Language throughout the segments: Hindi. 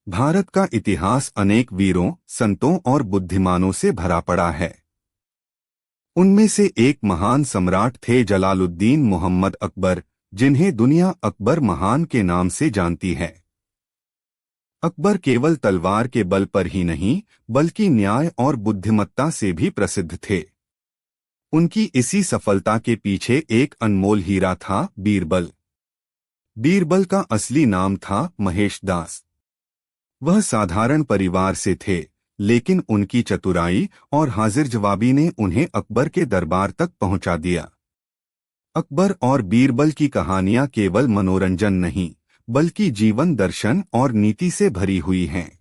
भारत का इतिहास अनेक वीरों, संतों और बुद्धिमानों से भरा पड़ा है। उनमें से एक महान सम्राट थे जलालुद्दीन मोहम्मद अकबर, जिन्हें दुनिया अकबर महान के नाम से जानती है। अकबर केवल तलवार के बल पर ही नहीं, बल्कि न्याय और बुद्धिमत्ता से भी प्रसिद्ध थे। उनकी इसी सफलता के पीछे एक अनमोल हीरा था, बीरबल। बीरबल का असली नाम था महेश दास। वह साधारण परिवार से थे, लेकिन उनकी चतुराई और हाजिर जवाबी ने उन्हें अकबर के दरबार तक पहुंचा दिया। अकबर और बीरबल की कहानियां केवल मनोरंजन नहीं, बल्कि जीवन दर्शन और नीति से भरी हुई हैं।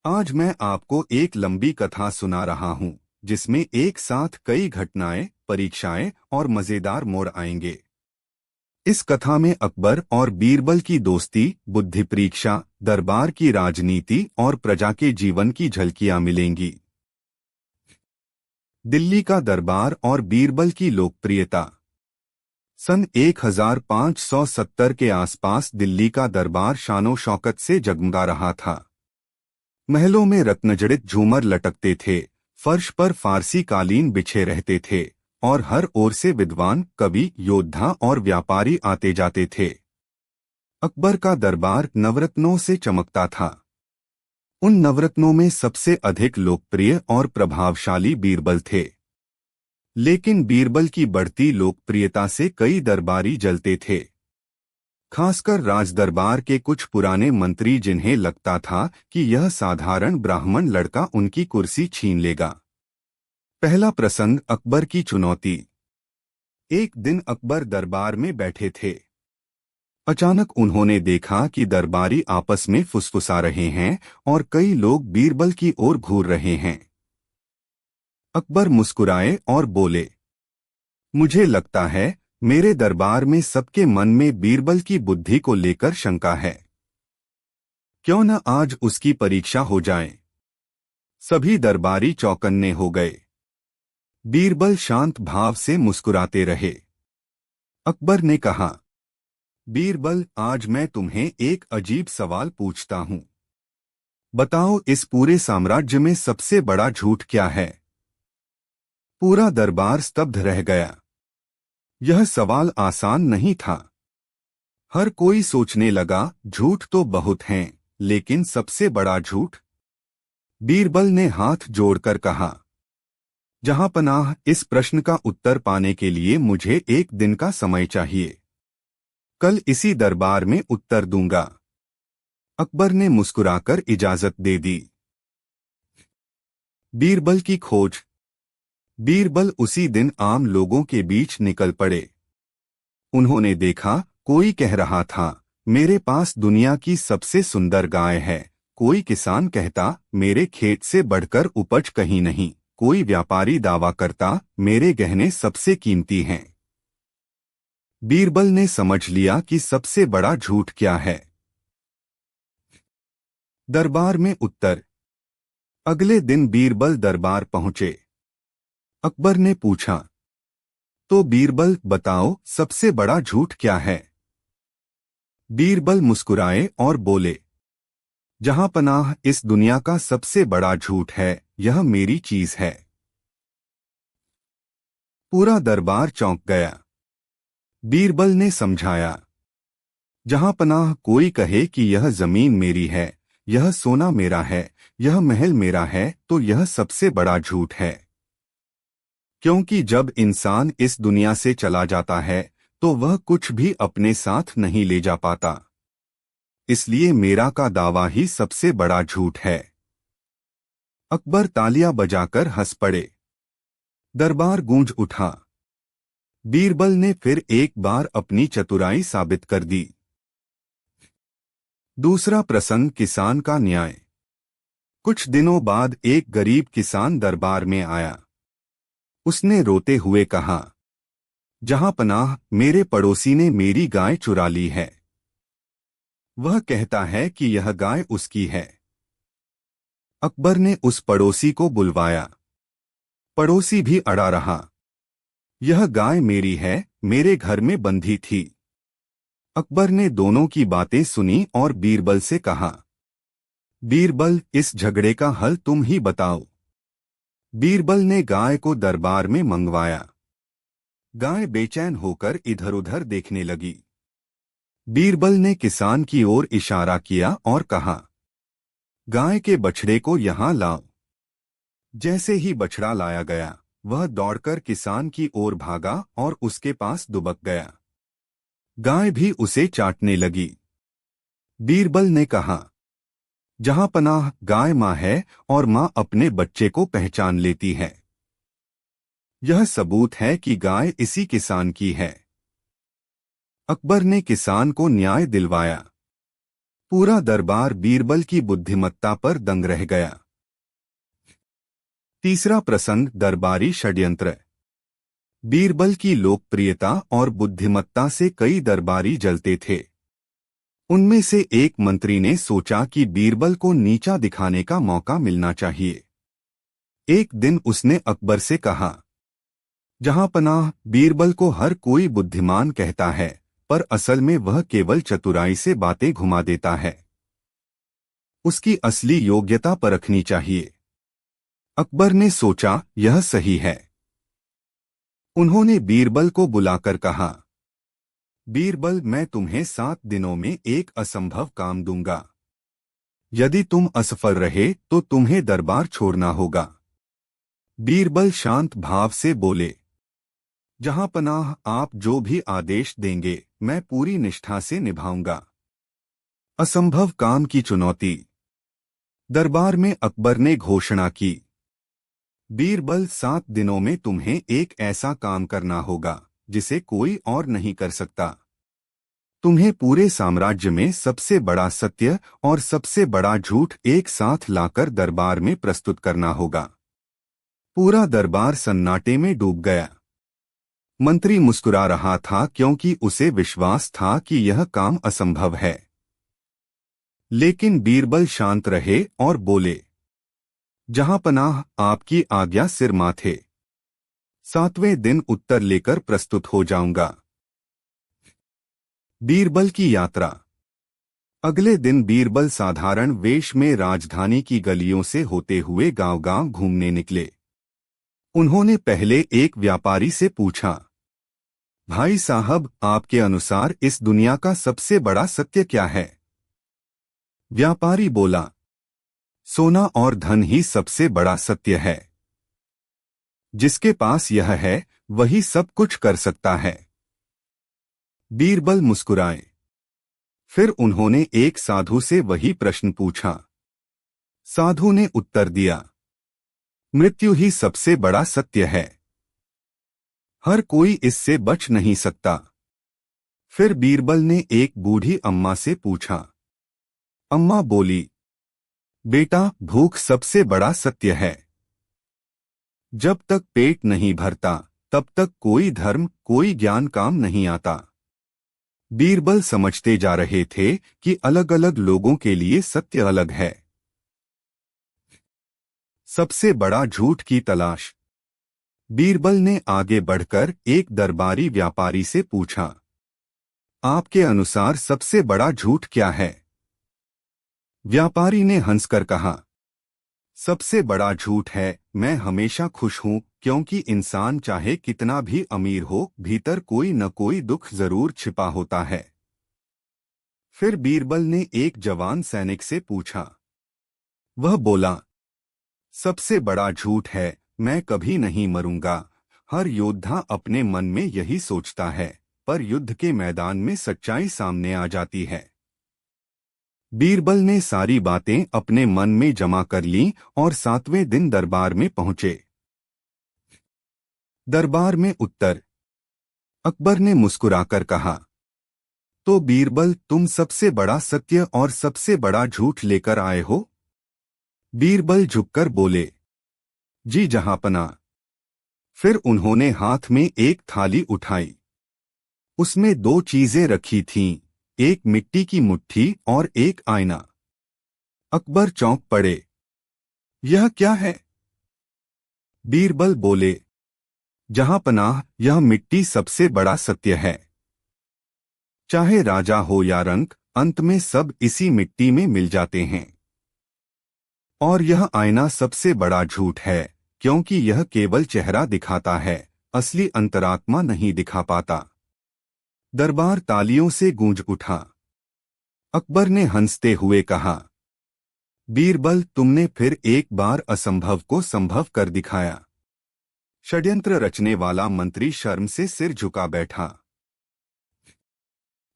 आज मैं आपको एक लंबी कथा सुना रहा हूं, जिसमें एक साथ कई घटनाएं, परीक्षाएं और मजेदार मोड़ आएंगे। इस कथा में अकबर और बीरबल की दोस्ती, बुद्धि परीक्षा, दरबार की राजनीति और प्रजा के जीवन की झलकियां मिलेंगी। दिल्ली का दरबार और बीरबल की लोकप्रियता। सन 1570 के आसपास दिल्ली का दरबार शानो शौकत से जगमगा रहा था। महलों में रत्नजड़ित झूमर लटकते थे, फर्श पर फारसी कालीन बिछे रहते थे और हर ओर से विद्वान, कवि, योद्धा और व्यापारी आते जाते थे। अकबर का दरबार नवरत्नों से चमकता था। उन नवरत्नों में सबसे अधिक लोकप्रिय और प्रभावशाली बीरबल थे। लेकिन बीरबल की बढ़ती लोकप्रियता से कई दरबारी जलते थे, खासकर राजदरबार के कुछ पुराने मंत्री, जिन्हें लगता था कि यह साधारण ब्राह्मण लड़का उनकी कुर्सी छीन लेगा। पहला प्रसंग, अकबर की चुनौती। एक दिन अकबर दरबार में बैठे थे। अचानक उन्होंने देखा कि दरबारी आपस में फुसफुसा रहे हैं और कई लोग बीरबल की ओर घूर रहे हैं। अकबर मुस्कुराए और बोले, मुझे लगता है मेरे दरबार में सबके मन में बीरबल की बुद्धि को लेकर शंका है। क्यों न आज उसकी परीक्षा हो जाए। सभी दरबारी चौकन्ने हो गए। बीरबल शांत भाव से मुस्कुराते रहे। अकबर ने कहा, बीरबल, आज मैं तुम्हें एक अजीब सवाल पूछता हूं। बताओ, इस पूरे साम्राज्य में सबसे बड़ा झूठ क्या है? पूरा दरबार स्तब्ध रह गया। यह सवाल आसान नहीं था। हर कोई सोचने लगा, झूठ तो बहुत हैं, लेकिन सबसे बड़ा झूठ? बीरबल ने हाथ जोड़कर कहा, जहां पनाह, इस प्रश्न का उत्तर पाने के लिए मुझे एक दिन का समय चाहिए। कल इसी दरबार में उत्तर दूंगा। अकबर ने मुस्कुराकर इजाजत दे दी। बीरबल की खोज। बीरबल उसी दिन आम लोगों के बीच निकल पड़े। उन्होंने देखा, कोई कह रहा था, मेरे पास दुनिया की सबसे सुंदर गाय है। कोई किसान कहता, मेरे खेत से बढ़कर उपज कहीं नहीं। कोई व्यापारी दावा करता, मेरे गहने सबसे कीमती हैं। बीरबल ने समझ लिया कि सबसे बड़ा झूठ क्या है। दरबार में उत्तर। अगले दिन बीरबल दरबार पहुंचे। अकबर ने पूछा, तो बीरबल, बताओ, सबसे बड़ा झूठ क्या है? बीरबल मुस्कुराए और बोले, जहां पनाह, इस दुनिया का सबसे बड़ा झूठ है, यह मेरी चीज है। पूरा दरबार चौंक गया। बीरबल ने समझाया, जहां पनाह, कोई कहे कि यह जमीन मेरी है, यह सोना मेरा है, यह महल मेरा है, तो यह सबसे बड़ा झूठ है। क्योंकि जब इंसान इस दुनिया से चला जाता है, तो वह कुछ भी अपने साथ नहीं ले जा पाता। इसलिए मेरा का दावा ही सबसे बड़ा झूठ है। अकबर तालियां बजाकर हंस पड़े। दरबार गूंज उठा। बीरबल ने फिर एक बार अपनी चतुराई साबित कर दी। दूसरा प्रसंग, किसान का न्याय। कुछ दिनों बाद एक गरीब किसान दरबार में आया। उसने रोते हुए कहा, जहां पनाह, मेरे पड़ोसी ने मेरी गाय चुरा ली है। वह कहता है कि यह गाय उसकी है। अकबर ने उस पड़ोसी को बुलवाया। पड़ोसी भी अड़ा रहा। यह गाय मेरी है, मेरे घर में बंधी थी। अकबर ने दोनों की बातें सुनी और बीरबल से कहा, बीरबल, इस झगड़े का हल तुम ही बताओ। बीरबल ने गाय को दरबार में मंगवाया। गाय बेचैन होकर इधर उधर देखने लगी। बीरबल ने किसान की ओर इशारा किया और कहा, गाय के बछड़े को यहां लाओ। जैसे ही बछड़ा लाया गया, वह दौड़कर किसान की ओर भागा और उसके पास दुबक गया। गाय भी उसे चाटने लगी। बीरबल ने कहा, जहां पनाह गाय मां है और मां अपने बच्चे को पहचान लेती है। यह सबूत है कि गाय इसी किसान की है। अकबर ने किसान को न्याय दिलवाया। पूरा दरबार बीरबल की बुद्धिमत्ता पर दंग रह गया। तीसरा प्रसंग, दरबारी षड्यंत्र। बीरबल की लोकप्रियता और बुद्धिमत्ता से कई दरबारी जलते थे। उनमें से एक मंत्री ने सोचा कि बीरबल को नीचा दिखाने का मौका मिलना चाहिए। एक दिन उसने अकबर से कहा, जहां पनाह, बीरबल को हर कोई बुद्धिमान कहता है, पर असल में वह केवल चतुराई से बातें घुमा देता है। उसकी असली योग्यता परखनी चाहिए। अकबर ने सोचा, यह सही है। उन्होंने बीरबल को बुलाकर कहा, बीरबल, मैं तुम्हें 7 दिनों में एक असंभव काम दूंगा। यदि तुम असफल रहे तो तुम्हें दरबार छोड़ना होगा। बीरबल शांत भाव से बोले, जहां पनाह, आप जो भी आदेश देंगे मैं पूरी निष्ठा से निभाऊंगा। असंभव काम की चुनौती। दरबार में अकबर ने घोषणा की, बीरबल, 7 दिनों में तुम्हें एक ऐसा काम करना होगा जिसे कोई और नहीं कर सकता। तुम्हें पूरे साम्राज्य में सबसे बड़ा सत्य और सबसे बड़ा झूठ एक साथ लाकर दरबार में प्रस्तुत करना होगा। पूरा दरबार सन्नाटे में डूब गया। मंत्री मुस्कुरा रहा था क्योंकि उसे विश्वास था कि यह काम असंभव है। लेकिन बीरबल शांत रहे और बोले, जहां पनाह, आपकी आज्ञा सिर माथे। 7वें दिन उत्तर लेकर प्रस्तुत हो जाऊंगा। बीरबल की यात्रा। अगले दिन बीरबल साधारण वेश में राजधानी की गलियों से होते हुए गांव-गांव घूमने निकले। उन्होंने पहले एक व्यापारी से पूछा, भाई साहब, आपके अनुसार इस दुनिया का सबसे बड़ा सत्य क्या है? व्यापारी बोला, सोना और धन ही सबसे बड़ा सत्य है। जिसके पास यह है वही सब कुछ कर सकता है। बीरबल मुस्कुराए। फिर उन्होंने एक साधु से वही प्रश्न पूछा। साधु ने उत्तर दिया, मृत्यु ही सबसे बड़ा सत्य है। हर कोई इससे बच नहीं सकता। फिर बीरबल ने एक बूढ़ी अम्मा से पूछा। अम्मा बोली, बेटा, भूख सबसे बड़ा सत्य है। जब तक पेट नहीं भरता तब तक कोई धर्म, कोई ज्ञान काम नहीं आता। बीरबल समझते जा रहे थे कि अलग अलग लोगों के लिए सत्य अलग है। सबसे बड़ा झूठ की तलाश। बीरबल ने आगे बढ़कर एक दरबारी व्यापारी से पूछा, आपके अनुसार सबसे बड़ा झूठ क्या है? व्यापारी ने हंसकर कहा, सबसे बड़ा झूठ है, मैं हमेशा खुश हूं, क्योंकि इंसान चाहे कितना भी अमीर हो, भीतर कोई न कोई दुख जरूर छिपा होता है। फिर बीरबल ने एक जवान सैनिक से पूछा। वह बोला, सबसे बड़ा झूठ है, मैं कभी नहीं मरूंगा। हर योद्धा अपने मन में यही सोचता है, पर युद्ध के मैदान में सच्चाई सामने आ जाती है। बीरबल ने सारी बातें अपने मन में जमा कर लीं और 7वें दिन दरबार में पहुंचे। दरबार में उत्तर। अकबर ने मुस्कुराकर कहा, तो बीरबल, तुम सबसे बड़ा सत्य और सबसे बड़ा झूठ लेकर आए हो? बीरबल झुककर बोले, जी जहांपना। फिर उन्होंने हाथ में एक थाली उठाई। उसमें 2 चीजें रखी थीं, एक मिट्टी की मुट्ठी और एक आईना। अकबर चौंक पड़े। यह क्या है? बीरबल बोले, जहांपनाह, यह मिट्टी सबसे बड़ा सत्य है। चाहे राजा हो या रंक, अंत में सब इसी मिट्टी में मिल जाते हैं। और यह आईना सबसे बड़ा झूठ है, क्योंकि यह केवल चेहरा दिखाता है, असली अंतरात्मा नहीं दिखा पाता। दरबार तालियों से गूंज उठा। अकबर ने हंसते हुए कहा, बीरबल, तुमने फिर एक बार असंभव को संभव कर दिखाया। षड्यंत्र रचने वाला मंत्री शर्म से सिर झुका बैठा।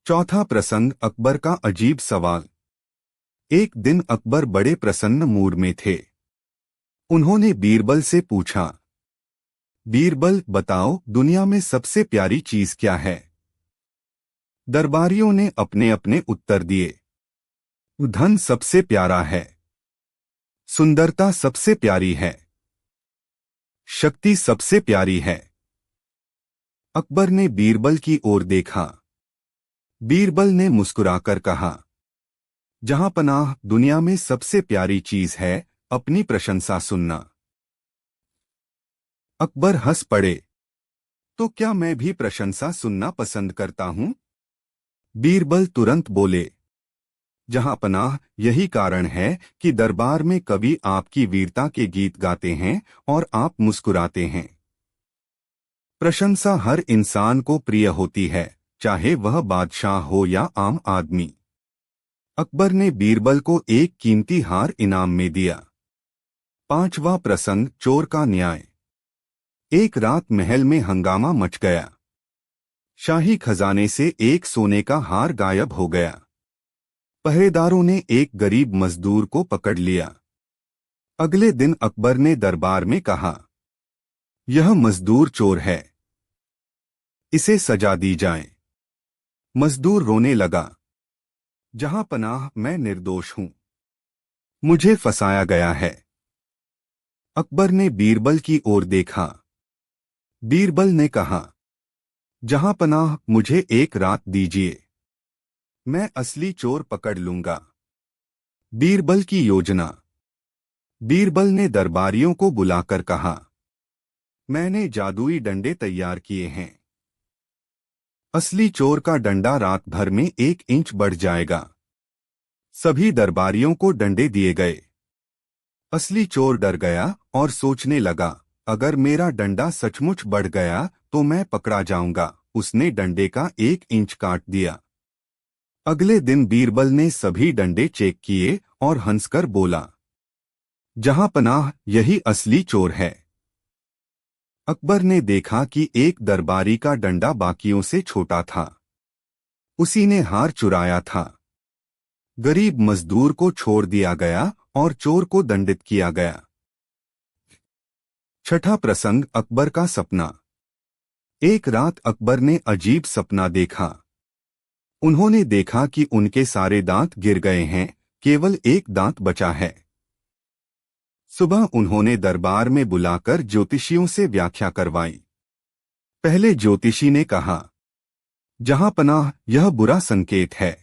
चौथा प्रसंग, अकबर का अजीब सवाल। एक दिन अकबर बड़े प्रसन्न मूड में थे। उन्होंने बीरबल से पूछा, बीरबल बताओ, दुनिया में सबसे प्यारी चीज क्या है? दरबारियों ने अपने अपने उत्तर दिए। धन सबसे प्यारा है, सुंदरता सबसे प्यारी है, शक्ति सबसे प्यारी है। अकबर ने बीरबल की ओर देखा। बीरबल ने मुस्कुराकर कहा, जहां पनाह, दुनिया में सबसे प्यारी चीज है अपनी प्रशंसा सुनना। अकबर हंस पड़े। तो क्या मैं भी प्रशंसा सुनना पसंद करता हूं? बीरबल तुरंत बोले, जहां पनाह, यही कारण है कि दरबार में कवि आपकी वीरता के गीत गाते हैं और आप मुस्कुराते हैं। प्रशंसा हर इंसान को प्रिय होती है, चाहे वह बादशाह हो या आम आदमी। अकबर ने बीरबल को एक कीमती हार इनाम में दिया। पांचवा प्रसंग, चोर का न्याय। एक रात महल में हंगामा मच गया। शाही खजाने से एक सोने का हार गायब हो गया। पहरेदारों ने एक गरीब मजदूर को पकड़ लिया। अगले दिन अकबर ने दरबार में कहा, यह मजदूर चोर है, इसे सजा दी जाए। मजदूर रोने लगा, जहां पनाह, मैं निर्दोष हूं, मुझे फंसाया गया है। अकबर ने बीरबल की ओर देखा। बीरबल ने कहा, जहां पनाह, मुझे एक रात दीजिए, मैं असली चोर पकड़ लूंगा। बीरबल की योजना। बीरबल ने दरबारियों को बुलाकर कहा, मैंने जादुई डंडे तैयार किए हैं। असली चोर का डंडा रात भर में 1 इंच बढ़ जाएगा। सभी दरबारियों को डंडे दिए गए। असली चोर डर गया और सोचने लगा, अगर मेरा डंडा सचमुच बढ़ गया तो मैं पकड़ा जाऊंगा। उसने डंडे का 1 इंच काट दिया। अगले दिन बीरबल ने सभी डंडे चेक किए और हंसकर बोला, जहां पनाह, यही असली चोर है। अकबर ने देखा कि एक दरबारी का डंडा बाकियों से छोटा था। उसी ने हार चुराया था। गरीब मजदूर को छोड़ दिया गया और चोर को दंडित किया गया। छठा प्रसंग, अकबर का सपना। एक रात अकबर ने अजीब सपना देखा। उन्होंने देखा कि उनके सारे दांत गिर गए हैं, केवल एक दांत बचा है। सुबह उन्होंने दरबार में बुलाकर ज्योतिषियों से व्याख्या करवाई। पहले ज्योतिषी ने कहा, जहां पनाह, यह बुरा संकेत है।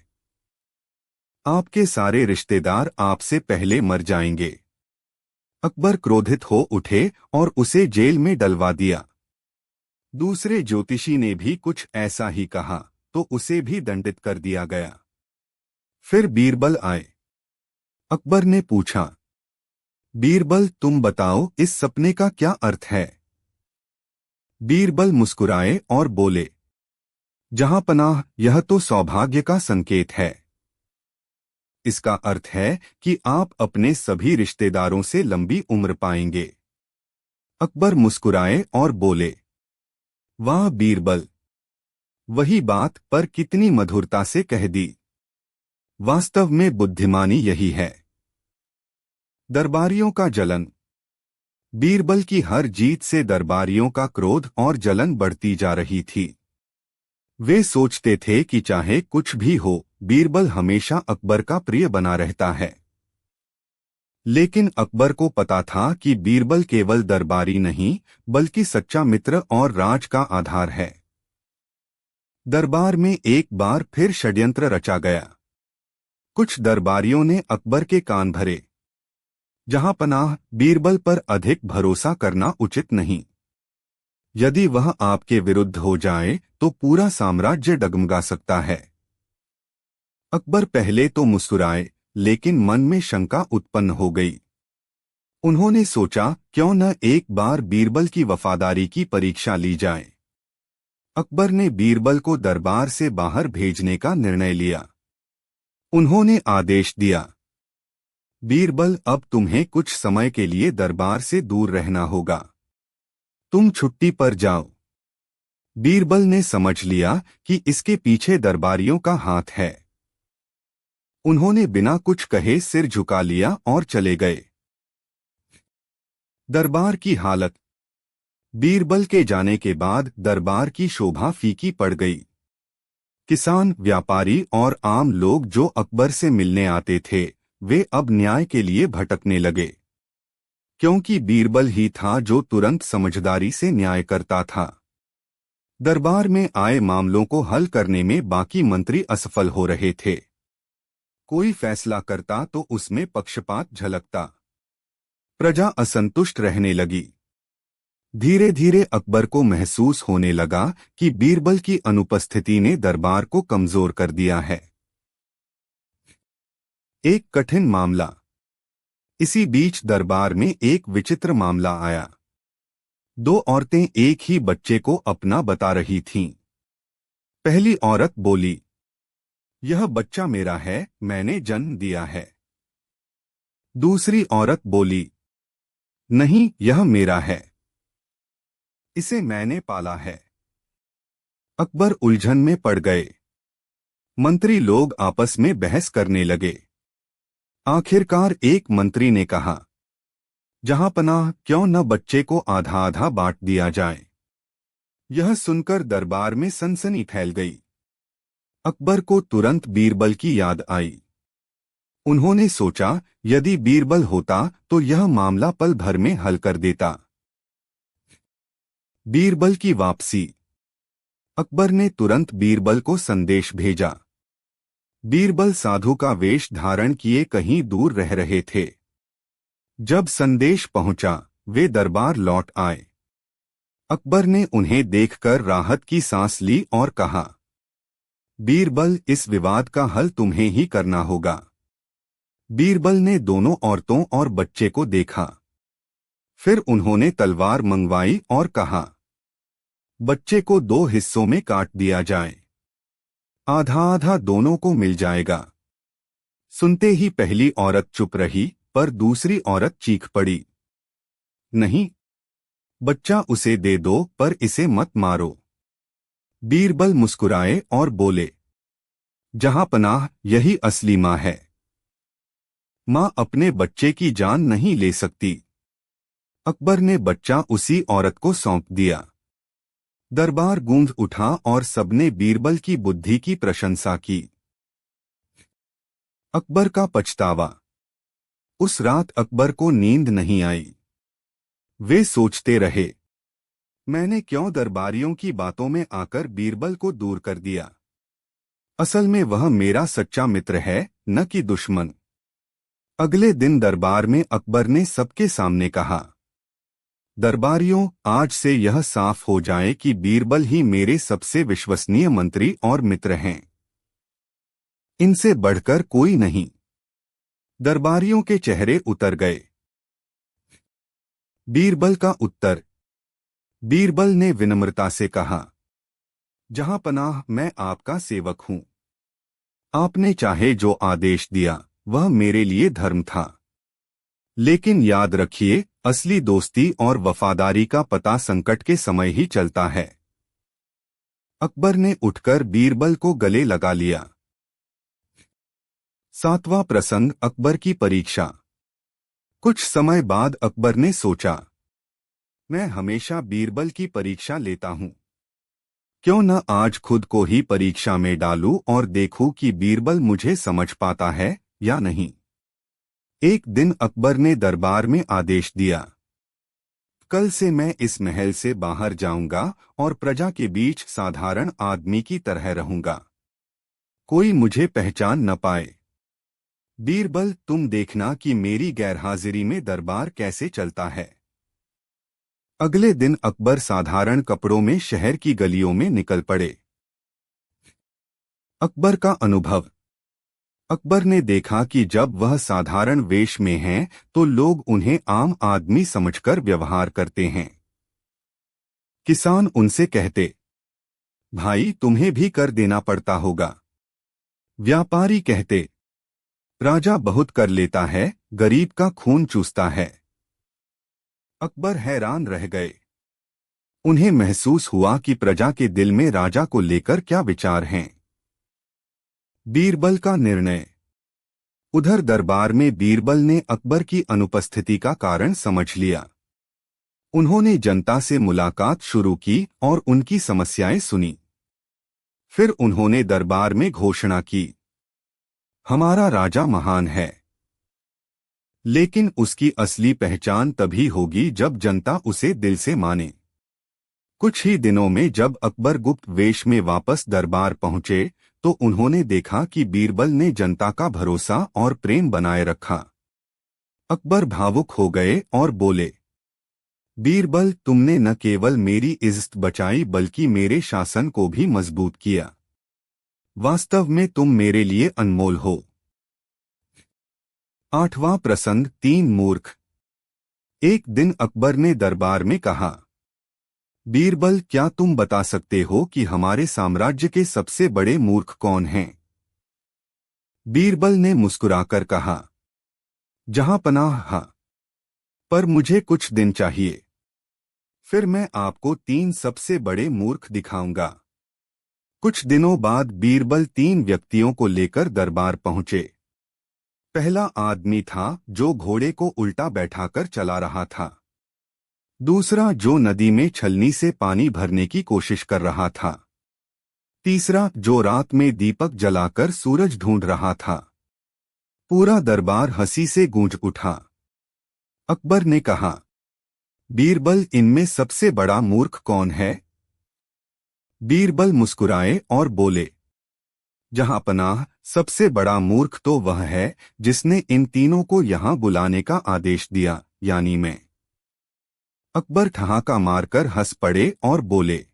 आपके सारे रिश्तेदार आपसे पहले मर जाएंगे। अकबर क्रोधित हो उठे और उसे जेल में डलवा दिया। दूसरे ज्योतिषी ने भी कुछ ऐसा ही कहा, तो उसे भी दंडित कर दिया गया। फिर बीरबल आए। अकबर ने पूछा, बीरबल, तुम बताओ, इस सपने का क्या अर्थ है? बीरबल मुस्कुराए और बोले, जहां पनाह, यह तो सौभाग्य का संकेत है। इसका अर्थ है कि आप अपने सभी रिश्तेदारों से लंबी उम्र पाएंगे। अकबर मुस्कुराए और बोले, वाह बीरबल, वही बात पर कितनी मधुरता से कह दी। वास्तव में बुद्धिमानी यही है। दरबारियों का जलन। बीरबल की हर जीत से दरबारियों का क्रोध और जलन बढ़ती जा रही थी। वे सोचते थे कि चाहे कुछ भी हो, बीरबल हमेशा अकबर का प्रिय बना रहता है। लेकिन अकबर को पता था कि बीरबल केवल दरबारी नहीं, बल्कि सच्चा मित्र और राज का आधार है। दरबार में एक बार फिर षड्यंत्र रचा गया। कुछ दरबारियों ने अकबर के कान भरे। जहां पनाह, बीरबल पर अधिक भरोसा करना उचित नहीं। यदि वह आपके विरुद्ध हो जाए तो पूरा साम्राज्य डगमगा सकता है। अकबर पहले तो मुस्कुराए, लेकिन मन में शंका उत्पन्न हो गई। उन्होंने सोचा क्यों न एक बार बीरबल की वफादारी की परीक्षा ली जाए। अकबर ने बीरबल को दरबार से बाहर भेजने का निर्णय लिया। उन्होंने आदेश दिया, बीरबल, अब तुम्हें कुछ समय के लिए दरबार से दूर रहना होगा। तुम छुट्टी पर जाओ। बीरबल ने समझ लिया कि इसके पीछे दरबारियों का हाथ है। उन्होंने बिना कुछ कहे सिर झुका लिया और चले गए। दरबार की हालत। बीरबल के जाने के बाद दरबार की शोभा फीकी पड़ गई। किसान, व्यापारी और आम लोग जो अकबर से मिलने आते थे, वे अब न्याय के लिए भटकने लगे, क्योंकि बीरबल ही था जो तुरंत समझदारी से न्याय करता था। दरबार में आए मामलों को हल करने में बाकी मंत्री असफल हो रहे थे। कोई फैसला करता तो उसमें पक्षपात झलकता। प्रजा असंतुष्ट रहने लगी। धीरे धीरे अकबर को महसूस होने लगा कि बीरबल की अनुपस्थिति ने दरबार को कमजोर कर दिया है। एक कठिन मामला। इसी बीच दरबार में एक विचित्र मामला आया। दो औरतें एक ही बच्चे को अपना बता रही थीं। पहली औरत बोली, यह बच्चा मेरा है, मैंने जन्म दिया है। दूसरी औरत बोली, नहीं, यह मेरा है, इसे मैंने पाला है। अकबर उलझन में पड़ गए। मंत्री लोग आपस में बहस करने लगे। आखिरकार एक मंत्री ने कहा, जहां पनाह, क्यों न बच्चे को आधा आधा बांट दिया जाए। यह सुनकर दरबार में सनसनी फैल गई। अकबर को तुरंत बीरबल की याद आई। उन्होंने सोचा, यदि बीरबल होता तो यह मामला पल भर में हल कर देता। बीरबल की वापसी। अकबर ने तुरंत बीरबल को संदेश भेजा। बीरबल साधु का वेश धारण किए कहीं दूर रह रहे थे। जब संदेश पहुंचा, वे दरबार लौट आए। अकबर ने उन्हें देखकर राहत की सांस ली और कहा, बीरबल, इस विवाद का हल तुम्हें ही करना होगा। बीरबल ने दोनों औरतों और बच्चे को देखा। फिर उन्होंने तलवार मंगवाई और कहा, बच्चे को दो हिस्सों में काट दिया जाए, आधा आधा दोनों को मिल जाएगा। सुनते ही पहली औरत चुप रही, पर दूसरी औरत चीख पड़ी, नहीं, बच्चा उसे दे दो, पर इसे मत मारो। बीरबल मुस्कुराए और बोले, जहां पनाह, यही असली मां है। मां अपने बच्चे की जान नहीं ले सकती। अकबर ने बच्चा उसी औरत को सौंप दिया। दरबार गूंज उठा और सबने बीरबल की बुद्धि की प्रशंसा की। अकबर का पछतावा। उस रात अकबर को नींद नहीं आई। वे सोचते रहे, मैंने क्यों दरबारियों की बातों में आकर बीरबल को दूर कर दिया। असल में वह मेरा सच्चा मित्र है, न कि दुश्मन। अगले दिन दरबार में अकबर ने सबके सामने कहा, दरबारियों, आज से यह साफ हो जाए कि बीरबल ही मेरे सबसे विश्वसनीय मंत्री और मित्र हैं। इनसे बढ़कर कोई नहीं। दरबारियों के चेहरे उतर गए। बीरबल का उत्तर। बीरबल ने विनम्रता से कहा, जहां पनाह, मैं आपका सेवक हूं। आपने चाहे जो आदेश दिया, वह मेरे लिए धर्म था। लेकिन याद रखिए, असली दोस्ती और वफादारी का पता संकट के समय ही चलता है। अकबर ने उठकर बीरबल को गले लगा लिया। 7वां प्रसंग, अकबर की परीक्षा। कुछ समय बाद अकबर ने सोचा, मैं हमेशा बीरबल की परीक्षा लेता हूं। क्यों न आज खुद को ही परीक्षा में डालूं और देखूं कि बीरबल मुझे समझ पाता है या नहीं। एक दिन अकबर ने दरबार में आदेश दिया, कल से मैं इस महल से बाहर जाऊंगा और प्रजा के बीच साधारण आदमी की तरह रहूंगा। कोई मुझे पहचान न पाए। बीरबल, तुम देखना कि मेरी गैरहाजिरी में दरबार कैसे चलता है। अगले दिन अकबर साधारण कपड़ों में शहर की गलियों में निकल पड़े। अकबर का अनुभव। अकबर ने देखा कि जब वह साधारण वेश में हैं, तो लोग उन्हें आम आदमी समझकर व्यवहार करते हैं। किसान उनसे कहते, भाई तुम्हें भी कर देना पड़ता होगा। व्यापारी कहते, राजा बहुत कर लेता है, गरीब का खून चूसता है। अकबर हैरान रह गए। उन्हें महसूस हुआ कि प्रजा के दिल में राजा को लेकर क्या विचार हैं। बीरबल का निर्णय। उधर दरबार में बीरबल ने अकबर की अनुपस्थिति का कारण समझ लिया। उन्होंने जनता से मुलाकात शुरू की और उनकी समस्याएं सुनी। फिर उन्होंने दरबार में घोषणा की, हमारा राजा महान है, लेकिन उसकी असली पहचान तभी होगी जब जनता उसे दिल से माने। कुछ ही दिनों में जब अकबर गुप्त वेश में वापस दरबार पहुंचे, तो उन्होंने देखा कि बीरबल ने जनता का भरोसा और प्रेम बनाए रखा। अकबर भावुक हो गए और बोले, बीरबल, तुमने न केवल मेरी इज्जत बचाई बल्कि मेरे शासन को भी मजबूत किया। वास्तव में तुम मेरे लिए अनमोल हो। 8वां प्रसंग, 3 मूर्ख। एक दिन अकबर ने दरबार में कहा, बीरबल, क्या तुम बता सकते हो कि हमारे साम्राज्य के सबसे बड़े मूर्ख कौन हैं? बीरबल ने मुस्कुराकर कहा, जहांपनाह, हाँ, पर मुझे कुछ दिन चाहिए, फिर मैं आपको 3 सबसे बड़े मूर्ख दिखाऊंगा। कुछ दिनों बाद बीरबल 3 व्यक्तियों को लेकर दरबार पहुंचे। पहला आदमी था जो घोड़े को उल्टा बैठाकर चला रहा था। दूसरा जो नदी में छलनी से पानी भरने की कोशिश कर रहा था। तीसरा जो रात में दीपक जलाकर सूरज ढूंढ रहा था। पूरा दरबार हंसी से गूंज उठा। अकबर ने कहा, बीरबल, इनमें सबसे बड़ा मूर्ख कौन है? बीरबल मुस्कुराए और बोले, जहांपनाह, सबसे बड़ा मूर्ख तो वह है जिसने इन तीनों को यहां बुलाने का आदेश दिया, यानी मैं। अकबर ठहाका मारकर हंस पड़े और बोले,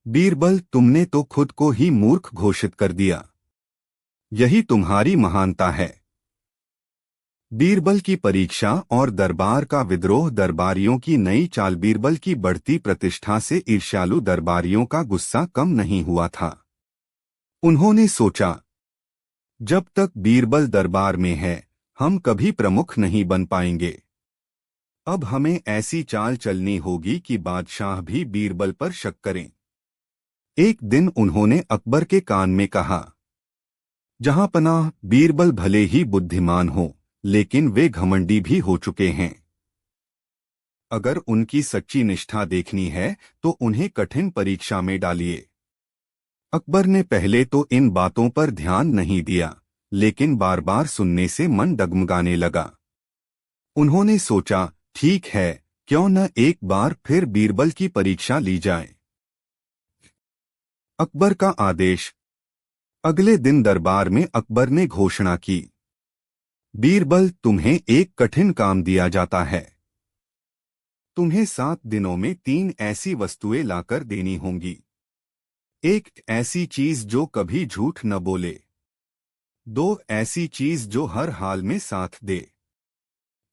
बीरबल, तुमने तो खुद को ही मूर्ख घोषित कर दिया। यही तुम्हारी महानता है। बीरबल की परीक्षा और दरबार का विद्रोह। दरबारियों की नई चाल। बीरबल की बढ़ती प्रतिष्ठा से ईर्ष्यालु दरबारियों का गुस्सा कम नहीं हुआ था। उन्होंने सोचा, जब तक बीरबल दरबार में है, हम कभी प्रमुख नहीं बन पाएंगे। अब हमें ऐसी चाल चलनी होगी कि बादशाह भी बीरबल पर शक करें। एक दिन उन्होंने अकबर के कान में कहा, जहांपनाह, बीरबल भले ही बुद्धिमान हो, लेकिन वे घमंडी भी हो चुके हैं। अगर उनकी सच्ची निष्ठा देखनी है तो उन्हें कठिन परीक्षा में डालिए। अकबर ने पहले तो इन बातों पर ध्यान नहीं दिया, लेकिन बार बार सुनने से मन डगमगाने लगा। उन्होंने सोचा, ठीक है, क्यों न एक बार फिर बीरबल की परीक्षा ली जाए। अकबर का आदेश। अगले दिन दरबार में अकबर ने घोषणा की, बीरबल, तुम्हें एक कठिन काम दिया जाता है। तुम्हें 7 दिनों में 3 ऐसी वस्तुएं लाकर देनी होंगी। एक ऐसी चीज जो कभी झूठ न बोले। 2 ऐसी चीज जो हर हाल में साथ दे।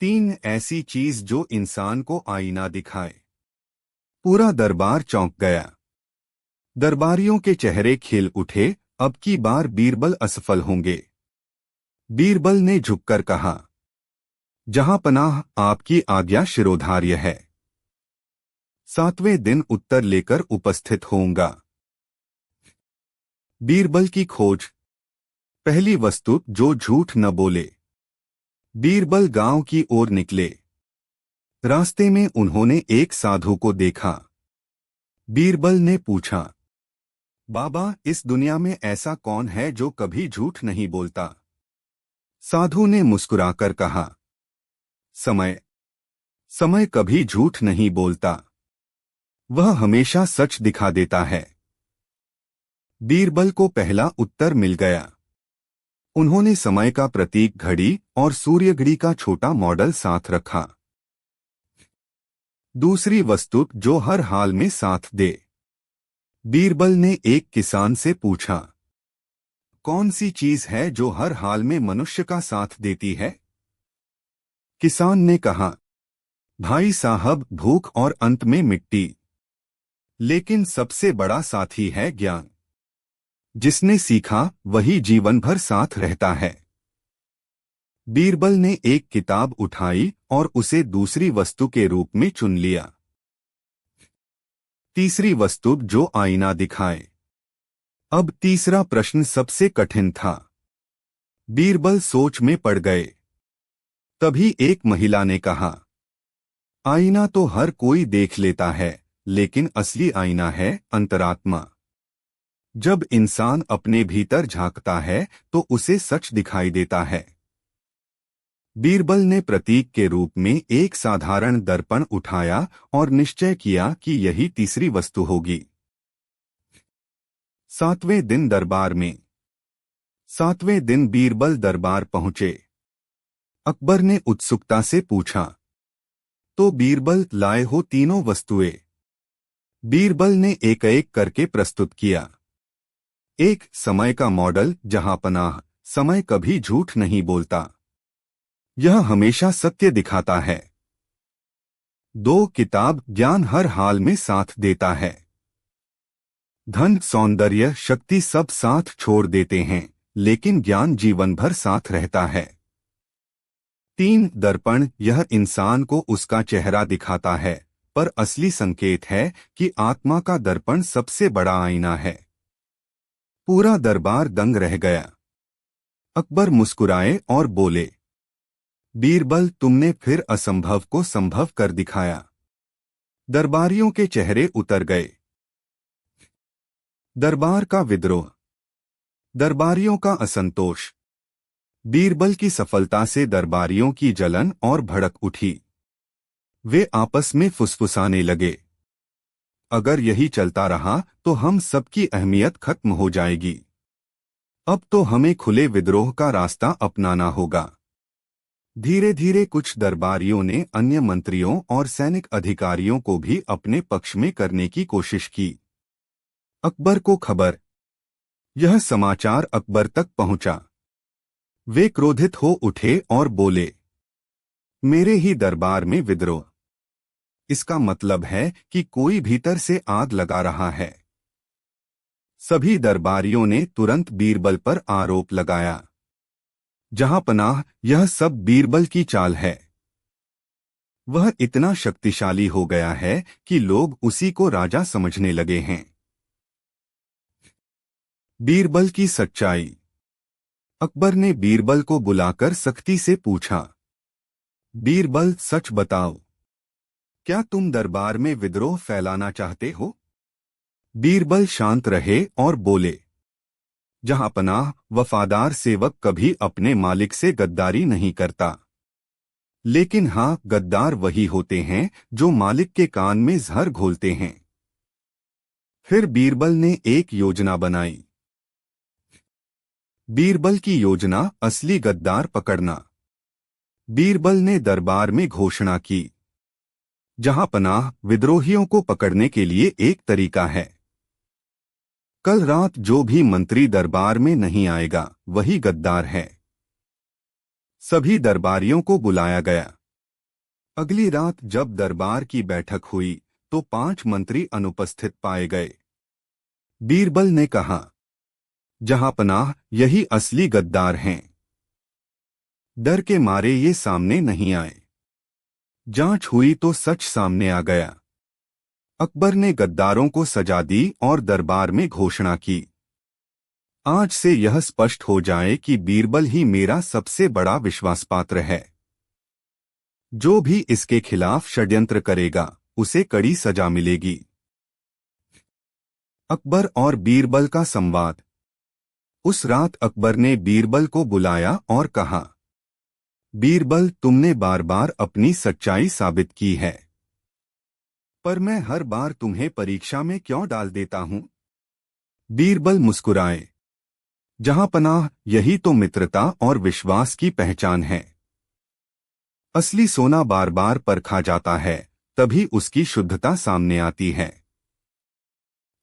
3 ऐसी चीज जो इंसान को आईना दिखाए। पूरा दरबार चौंक गया। दरबारियों के चेहरे खिल उठे। अब की बार बीरबल असफल होंगे। बीरबल ने झुककर कहा, जहांपनाह, आपकी आज्ञा शिरोधार्य है। 7वें दिन उत्तर लेकर उपस्थित होऊंगा। बीरबल की खोज। पहली वस्तु, जो झूठ न बोले। बीरबल गांव की ओर निकले। रास्ते में उन्होंने एक साधु को देखा। बीरबल ने पूछा, बाबा, इस दुनिया में ऐसा कौन है जो कभी झूठ नहीं बोलता? साधु ने मुस्कुराकर कहा, समय। समय कभी झूठ नहीं बोलता। वह हमेशा सच दिखा देता है। बीरबल को पहला उत्तर मिल गया। उन्होंने समय का प्रतीक घड़ी और सूर्यघड़ी का छोटा मॉडल साथ रखा। दूसरी वस्तु, जो हर हाल में साथ दे। बीरबल ने एक किसान से पूछा, कौन सी चीज है जो हर हाल में मनुष्य का साथ देती है? किसान ने कहा, भाई साहब, भूख और अंत में मिट्टी। लेकिन सबसे बड़ा साथी है ज्ञान। जिसने सीखा वही जीवन भर साथ रहता है। बीरबल ने एक किताब उठाई और उसे दूसरी वस्तु के रूप में चुन लिया। तीसरी वस्तु जो आईना दिखाए। अब तीसरा प्रश्न सबसे कठिन था। बीरबल सोच में पड़ गए। तभी एक महिला ने कहा, आईना तो हर कोई देख लेता है, लेकिन असली आईना है अंतरात्मा। जब इंसान अपने भीतर झांकता है तो उसे सच दिखाई देता है। बीरबल ने प्रतीक के रूप में एक साधारण दर्पण उठाया और निश्चय किया कि यही तीसरी वस्तु होगी। 7वें दिन दरबार में। 7वें दिन बीरबल दरबार पहुंचे। अकबर ने उत्सुकता से पूछा, तो बीरबल लाए हो तीनों वस्तुएं? बीरबल ने एक एक करके प्रस्तुत किया। एक, समय का मॉडल जहांपनाह। समय कभी झूठ नहीं बोलता, यह हमेशा सत्य दिखाता है। 2, किताब, ज्ञान हर हाल में साथ देता है। धन, सौंदर्य, शक्ति सब साथ छोड़ देते हैं, लेकिन ज्ञान जीवन भर साथ रहता है। 3, दर्पण, यह इंसान को उसका चेहरा दिखाता है, पर असली संकेत है कि आत्मा का दर्पण सबसे बड़ा आईना है। पूरा दरबार दंग रह गया। अकबर मुस्कुराए और बोले, बीरबल, तुमने फिर असंभव को संभव कर दिखाया। दरबारियों के चेहरे उतर गए। दरबार का विद्रोह। दरबारियों का असंतोष। बीरबल की सफलता से दरबारियों की जलन और भड़क उठी। वे आपस में फुसफुसाने लगे, अगर यही चलता रहा तो हम सबकी अहमियत खत्म हो जाएगी। अब तो हमें खुले विद्रोह का रास्ता अपनाना होगा। धीरे धीरे कुछ दरबारियों ने अन्य मंत्रियों और सैनिक अधिकारियों को भी अपने पक्ष में करने की कोशिश की। अकबर को खबर। यह समाचार अकबर तक पहुंचा। वे क्रोधित हो उठे और बोले, मेरे ही दरबार में विद्रोह। इसका मतलब है कि कोई भीतर से आग लगा रहा है। सभी दरबारियों ने तुरंत बीरबल पर आरोप लगाया। जहांपनाह, यह सब बीरबल की चाल है। वह इतना शक्तिशाली हो गया है कि लोग उसी को राजा समझने लगे हैं। बीरबल की सच्चाई। अकबर ने बीरबल को बुलाकर सख्ती से पूछा, बीरबल, सच बताओ, क्या तुम दरबार में विद्रोह फैलाना चाहते हो? बीरबल शांत रहे और बोले, जहांपनाह, वफादार सेवक कभी अपने मालिक से गद्दारी नहीं करता। लेकिन हाँ, गद्दार वही होते हैं जो मालिक के कान में जहर घोलते हैं। फिर बीरबल ने एक योजना बनाई। बीरबल की योजना, असली गद्दार पकड़ना। बीरबल ने दरबार में घोषणा की, जहांपनाह, विद्रोहियों को पकड़ने के लिए एक तरीका है। कल रात जो भी मंत्री दरबार में नहीं आएगा वही गद्दार है। सभी दरबारियों को बुलाया गया। अगली रात जब दरबार की बैठक हुई तो 5 मंत्री अनुपस्थित पाए गए। बीरबल ने कहा, जहांपनाह, यही असली गद्दार हैं। डर के मारे ये सामने नहीं आए। जांच हुई तो सच सामने आ गया। अकबर ने गद्दारों को सजा दी और दरबार में घोषणा की, आज से यह स्पष्ट हो जाए कि बीरबल ही मेरा सबसे बड़ा विश्वासपात्र है। जो भी इसके खिलाफ षड्यंत्र करेगा उसे कड़ी सजा मिलेगी। अकबर और बीरबल का संवाद। उस रात अकबर ने बीरबल को बुलाया और कहा, बीरबल, तुमने बार बार अपनी सच्चाई साबित की है, पर मैं हर बार तुम्हें परीक्षा में क्यों डाल देता हूं? बीरबल मुस्कुराए, जहांपनाह, यही तो मित्रता और विश्वास की पहचान है। असली सोना बार बार परखा जाता है, तभी उसकी शुद्धता सामने आती है।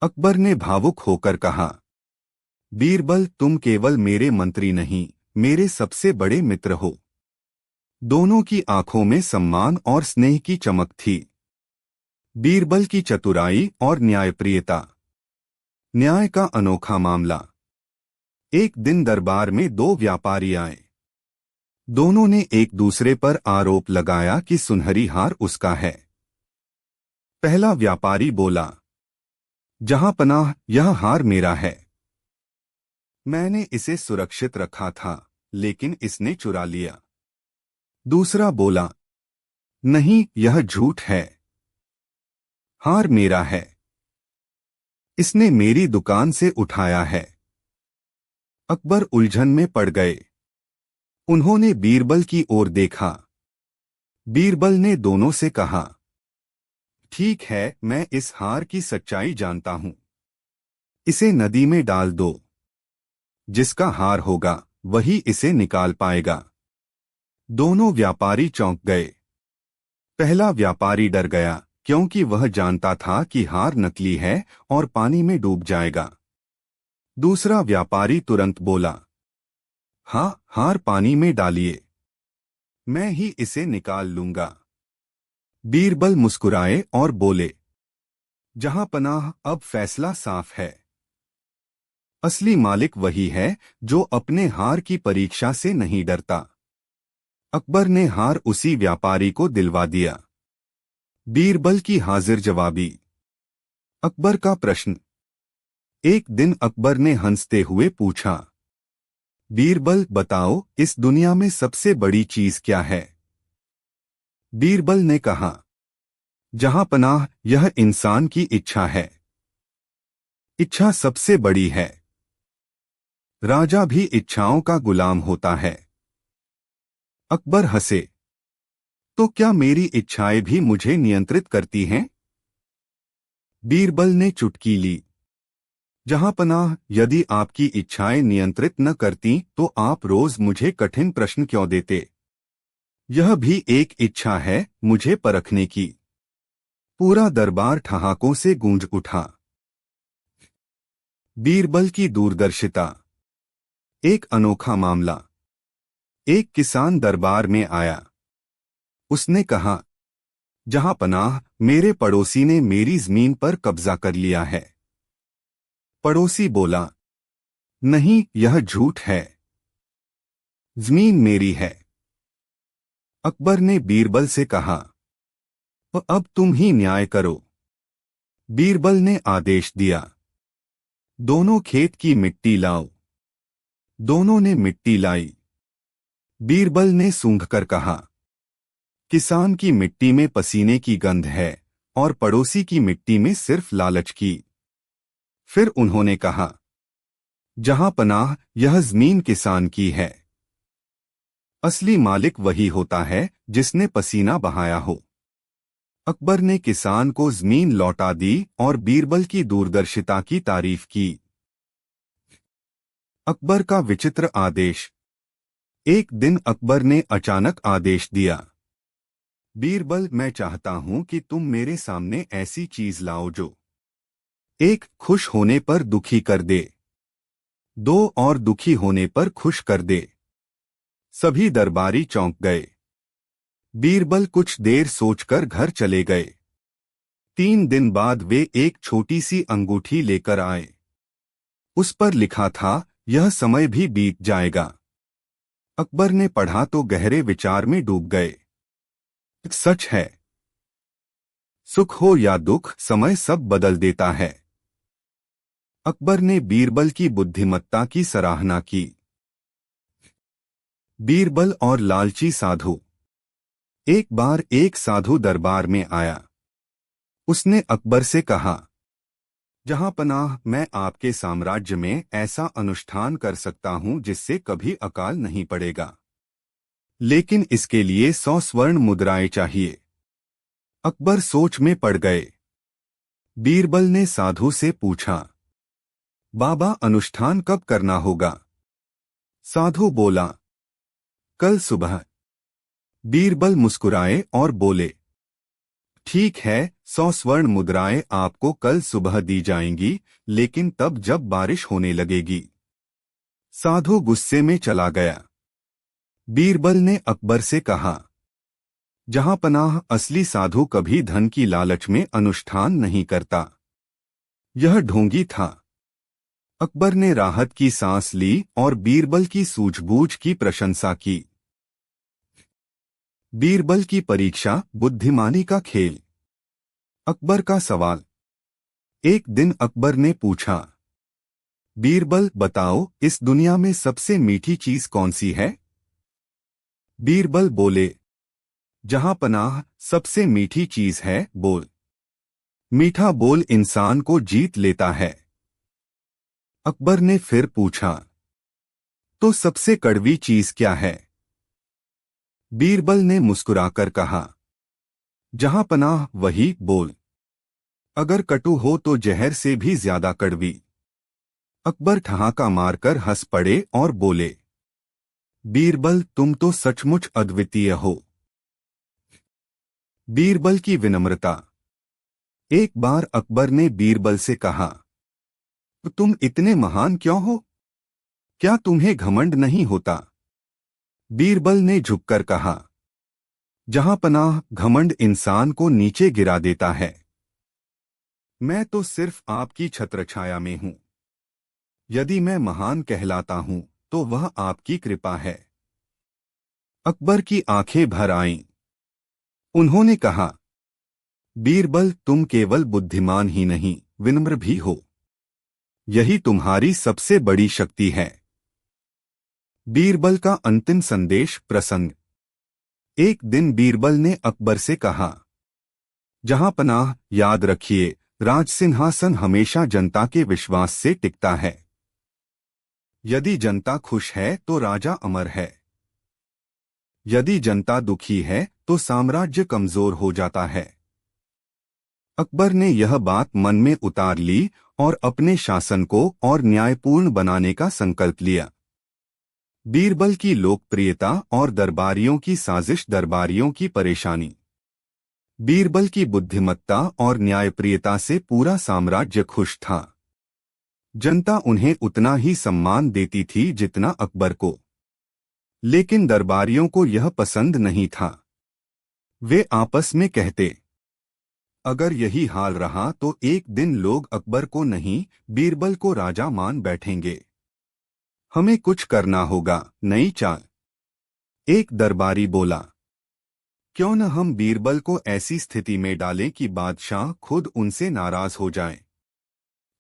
अकबर ने भावुक होकर कहा, बीरबल, तुम केवल मेरे मंत्री नहीं, मेरे सबसे बड़े मित्र हो। दोनों की आंखों में सम्मान और स्नेह की चमक थी। बीरबल की चतुराई और न्यायप्रियता। न्याय का अनोखा मामला। एक दिन दरबार में दो व्यापारी आए। दोनों ने एक दूसरे पर आरोप लगाया कि सुनहरी हार उसका है। पहला व्यापारी बोला, जहां पनाह, यह हार मेरा है। मैंने इसे सुरक्षित रखा था, लेकिन इसने चुरा लिया। दूसरा बोला, नहीं, यह झूठ है। हार मेरा है। इसने मेरी दुकान से उठाया है। अकबर उलझन में पड़ गए। उन्होंने बीरबल की ओर देखा। बीरबल ने दोनों से कहा, ठीक है, मैं इस हार की सच्चाई जानता हूं। इसे नदी में डाल दो। जिसका हार होगा वही इसे निकाल पाएगा। दोनों व्यापारी चौंक गए। पहला व्यापारी डर गया, क्योंकि वह जानता था कि हार नकली है और पानी में डूब जाएगा। दूसरा व्यापारी तुरंत बोला, हाँ, हार पानी में डालिए, मैं ही इसे निकाल लूंगा। बीरबल मुस्कुराए और बोले, जहां पनाह, अब फैसला साफ है। असली मालिक वही है जो अपने हार की परीक्षा से नहीं डरता। अकबर ने हार उसी व्यापारी को दिलवा दिया। बीरबल की हाजिर जवाबी। अकबर का प्रश्न। एक दिन अकबर ने हंसते हुए पूछा, बीरबल, बताओ, इस दुनिया में सबसे बड़ी चीज क्या है? बीरबल ने कहा, जहां पनाह, यह इंसान की इच्छा है। इच्छा सबसे बड़ी है। राजा भी इच्छाओं का गुलाम होता है। अकबर हंसे, तो क्या मेरी इच्छाएं भी मुझे नियंत्रित करती हैं? बीरबल ने चुटकी ली। जहां पनाह, यदि आपकी इच्छाएं नियंत्रित न करती तो आप रोज मुझे कठिन प्रश्न क्यों देते? यह भी एक इच्छा है, मुझे परखने की। पूरा दरबार ठहाकों से गूंज उठा। बीरबल की दूरदर्शिता। एक अनोखा मामला। एक किसान दरबार में आया। उसने कहा, जहां पनाह, मेरे पड़ोसी ने मेरी जमीन पर कब्जा कर लिया है। पड़ोसी बोला, नहीं, यह झूठ है। जमीन मेरी है। अकबर ने बीरबल से कहा, अब तुम ही न्याय करो। बीरबल ने आदेश दिया, दोनों खेत की मिट्टी लाओ। दोनों ने मिट्टी लाई। बीरबल ने सूंघकर कहा, किसान की मिट्टी में पसीने की गंध है और पड़ोसी की मिट्टी में सिर्फ लालच की। फिर उन्होंने कहा, जहां पनाह, यह जमीन किसान की है। असली मालिक वही होता है जिसने पसीना बहाया हो। अकबर ने किसान को जमीन लौटा दी और बीरबल की दूरदर्शिता की तारीफ की। अकबर का विचित्र आदेश। एक दिन अकबर ने अचानक आदेश दिया, बीरबल, मैं चाहता हूं कि तुम मेरे सामने ऐसी चीज लाओ जो एक, खुश होने पर दुखी कर दे। दो, और दुखी होने पर खुश कर दे। सभी दरबारी चौंक गए। बीरबल कुछ देर सोचकर घर चले गए। 3 दिन बाद वे एक छोटी सी अंगूठी लेकर आए। उस पर लिखा था, यह समय भी बीत जाएगा। अकबर ने पढ़ा तो गहरे विचार में डूब गए। सच है। सुख हो या दुख, समय सब बदल देता है। अकबर ने बीरबल की बुद्धिमत्ता की सराहना की। बीरबल और लालची साधु। एक बार एक साधु दरबार में आया। उसने अकबर से कहा, जहां पनाह, मैं आपके साम्राज्य में ऐसा अनुष्ठान कर सकता हूं जिससे कभी अकाल नहीं पड़ेगा, लेकिन इसके लिए 100 स्वर्ण मुद्राएं चाहिए। अकबर सोच में पड़ गए। बीरबल ने साधु से पूछा, बाबा, अनुष्ठान कब करना होगा? साधु बोला, कल सुबह। बीरबल मुस्कुराए और बोले, ठीक है, 100 स्वर्ण मुद्राएं आपको कल सुबह दी जाएंगी, लेकिन तब जब बारिश होने लगेगी। साधु गुस्से में चला गया। बीरबल ने अकबर से कहा, जहां पनाह, असली साधु कभी धन की लालच में अनुष्ठान नहीं करता। यह ढोंगी था। अकबर ने राहत की सांस ली और बीरबल की सूझबूझ की प्रशंसा की। बीरबल की परीक्षा, बुद्धिमानी का खेल। अकबर का सवाल। एक दिन अकबर ने पूछा, बीरबल बताओ, इस दुनिया में सबसे मीठी चीज कौन सी है? बीरबल बोले, जहां पनाह, सबसे मीठी चीज है बोल। मीठा बोल इंसान को जीत लेता है। अकबर ने फिर पूछा, तो सबसे कड़वी चीज क्या है? बीरबल ने मुस्कुराकर कहा, जहां पनाह, वही बोल। अगर कटु हो तो जहर से भी ज्यादा कड़वी। अकबर ठहाका मारकर हंस पड़े और बोले, बीरबल तुम तो सचमुच अद्वितीय हो। बीरबल की विनम्रता। एक बार अकबर ने बीरबल से कहा, तुम इतने महान क्यों हो? क्या तुम्हें घमंड नहीं होता? बीरबल ने झुककर कहा, जहां पनाह, घमंड इंसान को नीचे गिरा देता है। मैं तो सिर्फ आपकी छत्रछाया में हूं। यदि मैं महान कहलाता हूं तो वह आपकी कृपा है। अकबर की आंखें भर आईं। उन्होंने कहा, बीरबल तुम केवल बुद्धिमान ही नहीं, विनम्र भी हो। यही तुम्हारी सबसे बड़ी शक्ति है। बीरबल का अंतिम संदेश, प्रसंग। एक दिन बीरबल ने अकबर से कहा, जहां पनाह, याद रखिए, राजसिंहासन हमेशा जनता के विश्वास से टिकता है। यदि जनता खुश है तो राजा अमर है। यदि जनता दुखी है तो साम्राज्य कमजोर हो जाता है। अकबर ने यह बात मन में उतार ली और अपने शासन को और न्यायपूर्ण बनाने का संकल्प लिया। बीरबल की लोकप्रियता और दरबारियों की साजिश, दरबारियों की परेशानी। बीरबल की बुद्धिमत्ता और न्यायप्रियता से पूरा साम्राज्य खुश था। जनता उन्हें उतना ही सम्मान देती थी जितना अकबर को। लेकिन दरबारियों को यह पसंद नहीं था। वे आपस में कहते, अगर यही हाल रहा तो एक दिन लोग अकबर को नहीं, बीरबल को राजा मान बैठेंगे। हमें कुछ करना होगा, नई चाल। एक दरबारी बोला, क्यों न हम बीरबल को ऐसी स्थिति में डालें कि बादशाह खुद उनसे नाराज हो जाए।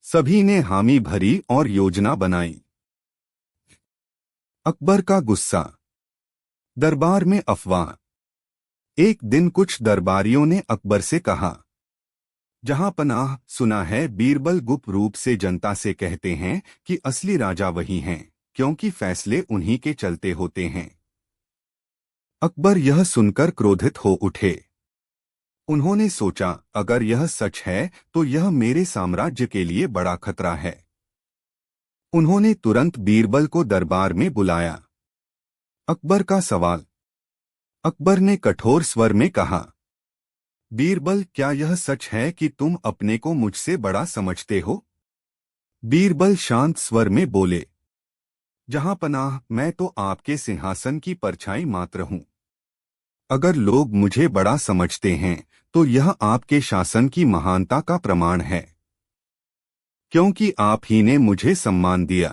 सभी ने हामी भरी और योजना बनाई। अकबर का गुस्सा। दरबार में अफवाह। एक दिन कुछ दरबारियों ने अकबर से कहा, जहां पनाह, सुना है बीरबल गुप्त रूप से जनता से कहते हैं कि असली राजा वही हैं, क्योंकि फैसले उन्हीं के चलते होते हैं। अकबर यह सुनकर क्रोधित हो उठे। उन्होंने सोचा, अगर यह सच है तो यह मेरे साम्राज्य के लिए बड़ा खतरा है। उन्होंने तुरंत बीरबल को दरबार में बुलाया। अकबर का सवाल। अकबर ने कठोर स्वर में कहा, बीरबल क्या यह सच है कि तुम अपने को मुझसे बड़ा समझते हो? बीरबल शांत स्वर में बोले, जहां पनाह, मैं तो आपके सिंहासन की परछाई मात्र हूं। अगर लोग मुझे बड़ा समझते हैं तो यह आपके शासन की महानता का प्रमाण है, क्योंकि आप ही ने मुझे सम्मान दिया।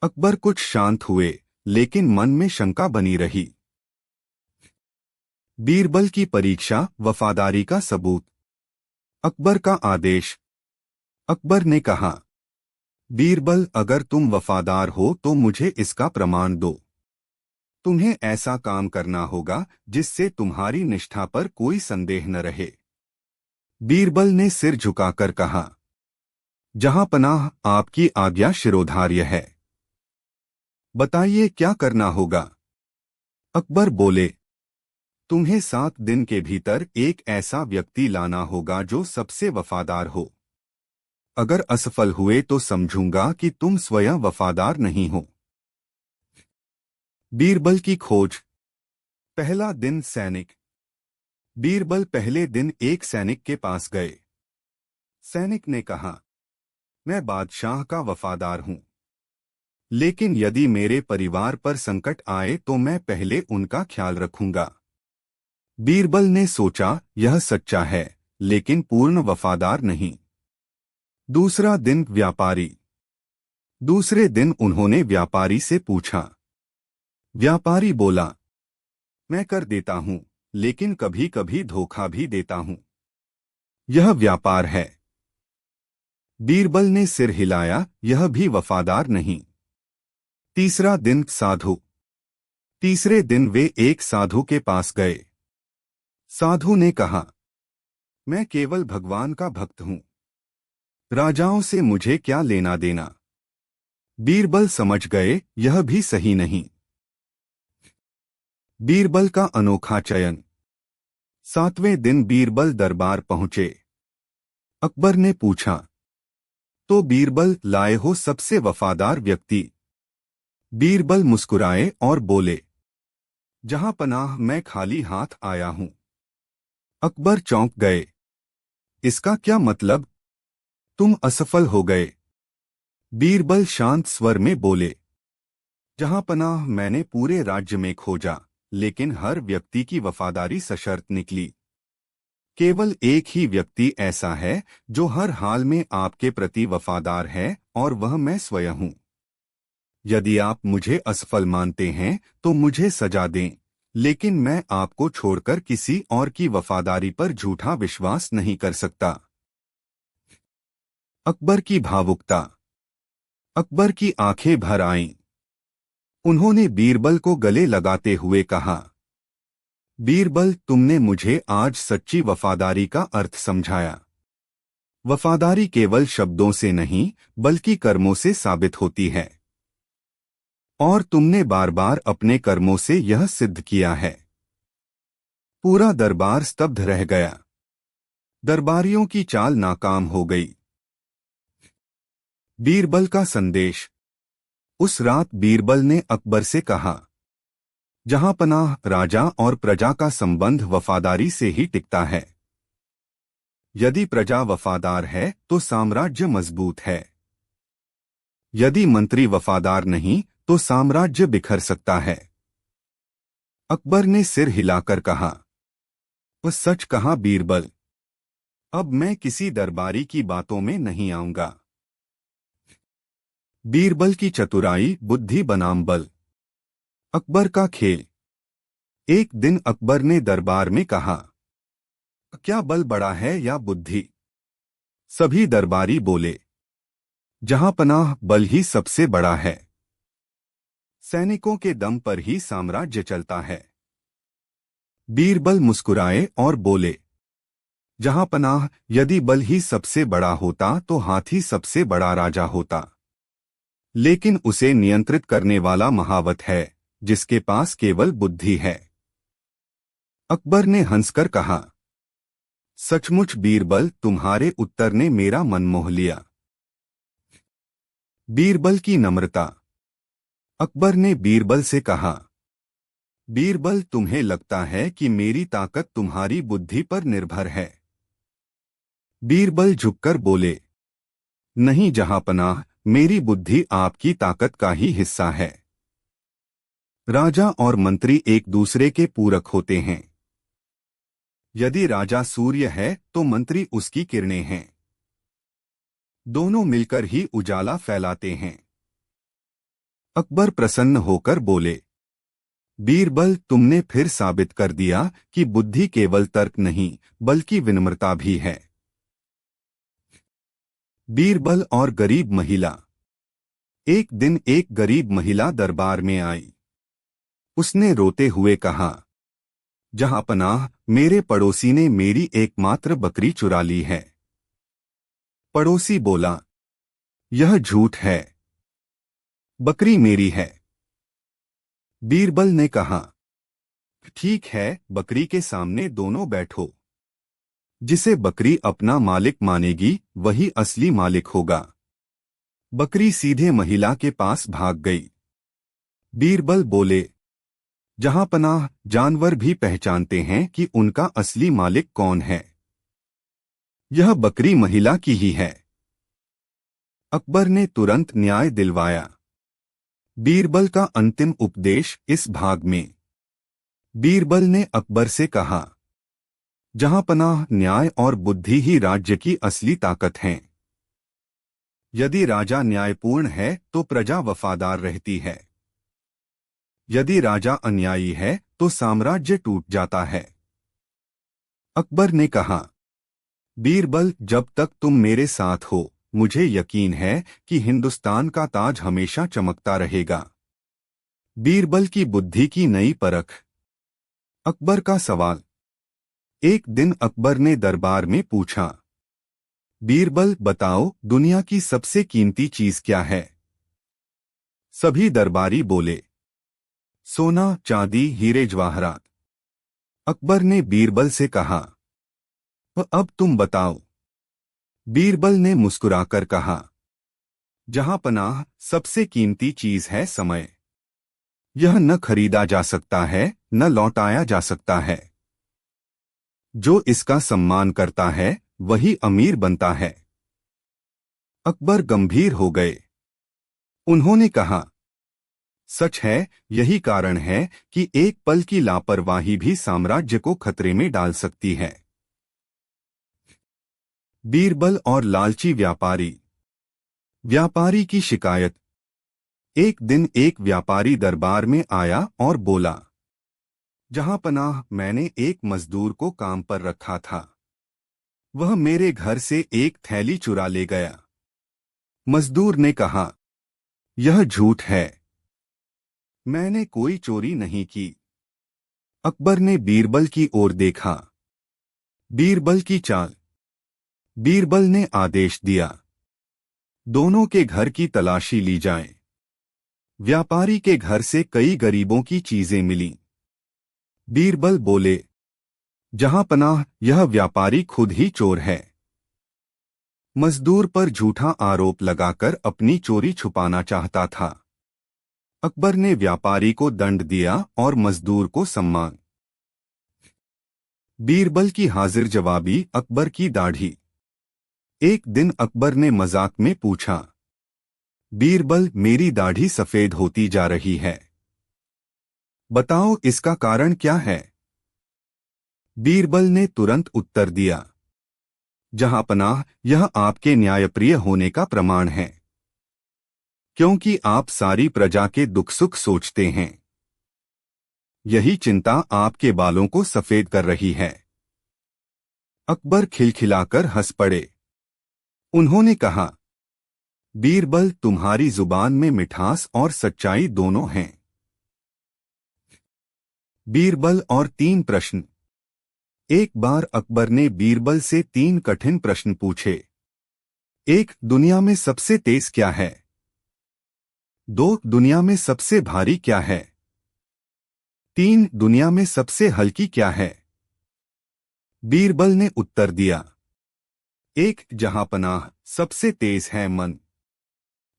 अकबर कुछ शांत हुए, लेकिन मन में शंका बनी रही। बीरबल की परीक्षा, वफादारी का सबूत। अकबर का आदेश। अकबर ने कहा, बीरबल अगर तुम वफादार हो तो मुझे इसका प्रमाण दो। तुम्हें ऐसा काम करना होगा जिससे तुम्हारी निष्ठा पर कोई संदेह न रहे। बीरबल ने सिर झुकाकर कहा, जहां पनाह, आपकी आज्ञा शिरोधार्य है। बताइए क्या करना होगा? अकबर बोले, तुम्हें 7 दिन के भीतर एक ऐसा व्यक्ति लाना होगा जो सबसे वफादार हो। अगर असफल हुए तो समझूंगा कि तुम स्वयं वफादार नहीं हो। बीरबल की खोज। पहला दिन, सैनिक। बीरबल पहले दिन एक सैनिक के पास गए। सैनिक ने कहा, मैं बादशाह का वफादार हूं। लेकिन यदि मेरे परिवार पर संकट आए तो मैं पहले उनका ख्याल रखूंगा। बीरबल ने सोचा, यह सच्चा है, लेकिन पूर्ण वफादार नहीं। दूसरा दिन व्यापारी। दूसरे दिन उन्होंने व्यापारी से पूछा। व्यापारी बोला, मैं कर देता हूं, लेकिन कभी कभी धोखा भी देता हूं। यह व्यापार है। बीरबल ने सिर हिलाया, यह भी वफादार नहीं। तीसरा दिन साधु। तीसरे दिन वे एक साधु के पास गए। साधु ने कहा, मैं केवल भगवान का भक्त हूं, राजाओं से मुझे क्या लेना देना। बीरबल समझ गए, यह भी सही नहीं। बीरबल का अनोखा चयन। सातवें दिन बीरबल दरबार पहुंचे। अकबर ने पूछा, तो बीरबल लाए हो सबसे वफादार व्यक्ति? बीरबल मुस्कुराए और बोले, जहां पनाह मैं खाली हाथ आया हूं। अकबर चौंक गए। इसका क्या मतलब? तुम असफल हो गए। बीरबल शांत स्वर में बोले, जहां पनाह मैंने पूरे राज्य में खोजा, लेकिन हर व्यक्ति की वफादारी सशर्त निकली। केवल एक ही व्यक्ति ऐसा है जो हर हाल में आपके प्रति वफादार है, और वह मैं स्वयं हूं। यदि आप मुझे असफल मानते हैं तो मुझे सजा दें, लेकिन मैं आपको छोड़कर किसी और की वफादारी पर झूठा विश्वास नहीं कर सकता। अकबर की भावुकता। अकबर की आंखें भर आईं। उन्होंने बीरबल को गले लगाते हुए कहा, बीरबल, तुमने मुझे आज सच्ची वफादारी का अर्थ समझाया। वफादारी केवल शब्दों से नहीं, बल्कि कर्मों से साबित होती है। और तुमने बार बार अपने कर्मों से यह सिद्ध किया है। पूरा दरबार स्तब्ध रह गया। दरबारियों की चाल नाकाम हो गई। बीरबल का संदेश। उस रात बीरबल ने अकबर से कहा, जहां पनाह, राजा और प्रजा का संबंध वफादारी से ही टिकता है। यदि प्रजा वफादार है तो साम्राज्य मजबूत है। यदि मंत्री वफादार नहीं तो साम्राज्य बिखर सकता है। अकबर ने सिर हिलाकर कहा, वह सच कहा बीरबल। अब मैं किसी दरबारी की बातों में नहीं आऊंगा। बीरबल की चतुराई, बुद्धि बनाम बल। अकबर का खेल। एक दिन अकबर ने दरबार में कहा, क्या बल बड़ा है या बुद्धि? सभी दरबारी बोले, जहां पनाह, बल ही सबसे बड़ा है। सैनिकों के दम पर ही साम्राज्य चलता है। बीरबल मुस्कुराए और बोले, जहां पनाह, यदि बल ही सबसे बड़ा होता तो हाथी सबसे बड़ा राजा होता। लेकिन उसे नियंत्रित करने वाला महावत है, जिसके पास केवल बुद्धि है। अकबर ने हंसकर कहा, सचमुच बीरबल, तुम्हारे उत्तर ने मेरा मन मोह लिया। बीरबल की नम्रता। अकबर ने बीरबल से कहा, बीरबल, तुम्हें लगता है कि मेरी ताकत तुम्हारी बुद्धि पर निर्भर है। बीरबल झुककर बोले, नहीं जहांपनाह, मेरी बुद्धि आपकी ताकत का ही हिस्सा है। राजा और मंत्री एक दूसरे के पूरक होते हैं। यदि राजा सूर्य है तो मंत्री उसकी किरणें हैं। दोनों मिलकर ही उजाला फैलाते हैं। अकबर प्रसन्न होकर बोले, बीरबल, तुमने फिर साबित कर दिया कि बुद्धि केवल तर्क नहीं, बल्कि विनम्रता भी है। बीरबल और गरीब महिला। एक दिन एक गरीब महिला दरबार में आई। उसने रोते हुए कहा, जहांपनाह, मेरे पड़ोसी ने मेरी एकमात्र बकरी चुरा ली है। पड़ोसी बोला, यह झूठ है, बकरी मेरी है। बीरबल ने कहा, ठीक है, बकरी के सामने दोनों बैठो। जिसे बकरी अपना मालिक मानेगी वही असली मालिक होगा। बकरी सीधे महिला के पास भाग गई। बीरबल बोले, जहांपनाह, जानवर भी पहचानते हैं कि उनका असली मालिक कौन है। यह बकरी महिला की ही है। अकबर ने तुरंत न्याय दिलवाया। बीरबल का अंतिम उपदेश। इस भाग में बीरबल ने अकबर से कहा, जहांपनाह, न्याय और बुद्धि ही राज्य की असली ताकत हैं। यदि राजा न्यायपूर्ण है तो प्रजा वफादार रहती है। यदि राजा अन्यायी है तो साम्राज्य टूट जाता है। अकबर ने कहा, बीरबल, जब तक तुम मेरे साथ हो मुझे यकीन है कि हिंदुस्तान का ताज हमेशा चमकता रहेगा। बीरबल की बुद्धि की नई परख। अकबर का सवाल। एक दिन अकबर ने दरबार में पूछा, बीरबल बताओ, दुनिया की सबसे कीमती चीज क्या है? सभी दरबारी बोले, सोना, चांदी, हीरे जवाहरात। अकबर ने बीरबल से कहा, अब तुम बताओ। बीरबल ने मुस्कुराकर कहा, जहांपनाह, सबसे कीमती चीज है समय। यह न खरीदा जा सकता है, न लौटाया जा सकता है। जो इसका सम्मान करता है वही अमीर बनता है। अकबर गंभीर हो गए। उन्होंने कहा, सच है, यही कारण है कि एक पल की लापरवाही भी साम्राज्य को खतरे में डाल सकती है। बीरबल और लालची व्यापारी। व्यापारी की शिकायत। एक दिन एक व्यापारी दरबार में आया और बोला, जहांपनाह, मैंने एक मजदूर को काम पर रखा था। वह मेरे घर से एक थैली चुरा ले गया। मजदूर ने कहा, यह झूठ है, मैंने कोई चोरी नहीं की। अकबर ने बीरबल की ओर देखा। बीरबल की चाल। बीरबल ने आदेश दिया, दोनों के घर की तलाशी ली जाए। व्यापारी के घर से कई गरीबों की चीजें मिलीं। बीरबल बोले, जहांपनाह, यह व्यापारी खुद ही चोर है। मजदूर पर झूठा आरोप लगाकर अपनी चोरी छुपाना चाहता था। अकबर ने व्यापारी को दंड दिया और मजदूर को सम्मान। बीरबल की हाजिर जवाबी। अकबर की दाढ़ी। एक दिन अकबर ने मजाक में पूछा, बीरबल, मेरी दाढ़ी सफेद होती जा रही है, बताओ इसका कारण क्या है? बीरबल ने तुरंत उत्तर दिया, जहांपनाह, यह आपके न्यायप्रिय होने का प्रमाण है, क्योंकि आप सारी प्रजा के दुख सुख सोचते हैं। यही चिंता आपके बालों को सफेद कर रही है। अकबर खिलखिलाकर हंस पड़े। उन्होंने कहा, बीरबल, तुम्हारी जुबान में मिठास और सच्चाई दोनों हैं। बीरबल और 3 प्रश्न। एक बार अकबर ने बीरबल से 3 कठिन प्रश्न पूछे। 1. दुनिया में सबसे तेज क्या है? 2. दुनिया में सबसे भारी क्या है? 3. दुनिया में सबसे हल्की क्या है? बीरबल ने उत्तर दिया, 1. जहांपनाह, सबसे तेज है मन।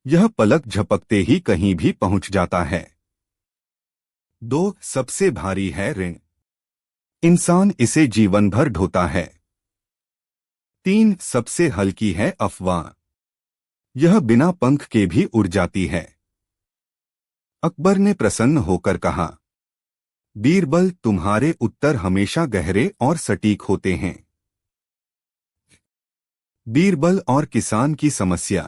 यह पलक झपकते ही कहीं भी पहुंच जाता है। 2. सबसे भारी है ऋण। इंसान इसे जीवन भर ढोता है। 3. सबसे हल्की है अफवाह। यह बिना पंख के भी उड़ जाती है। अकबर ने प्रसन्न होकर कहा, बीरबल, तुम्हारे उत्तर हमेशा गहरे और सटीक होते हैं। बीरबल और किसान की समस्या।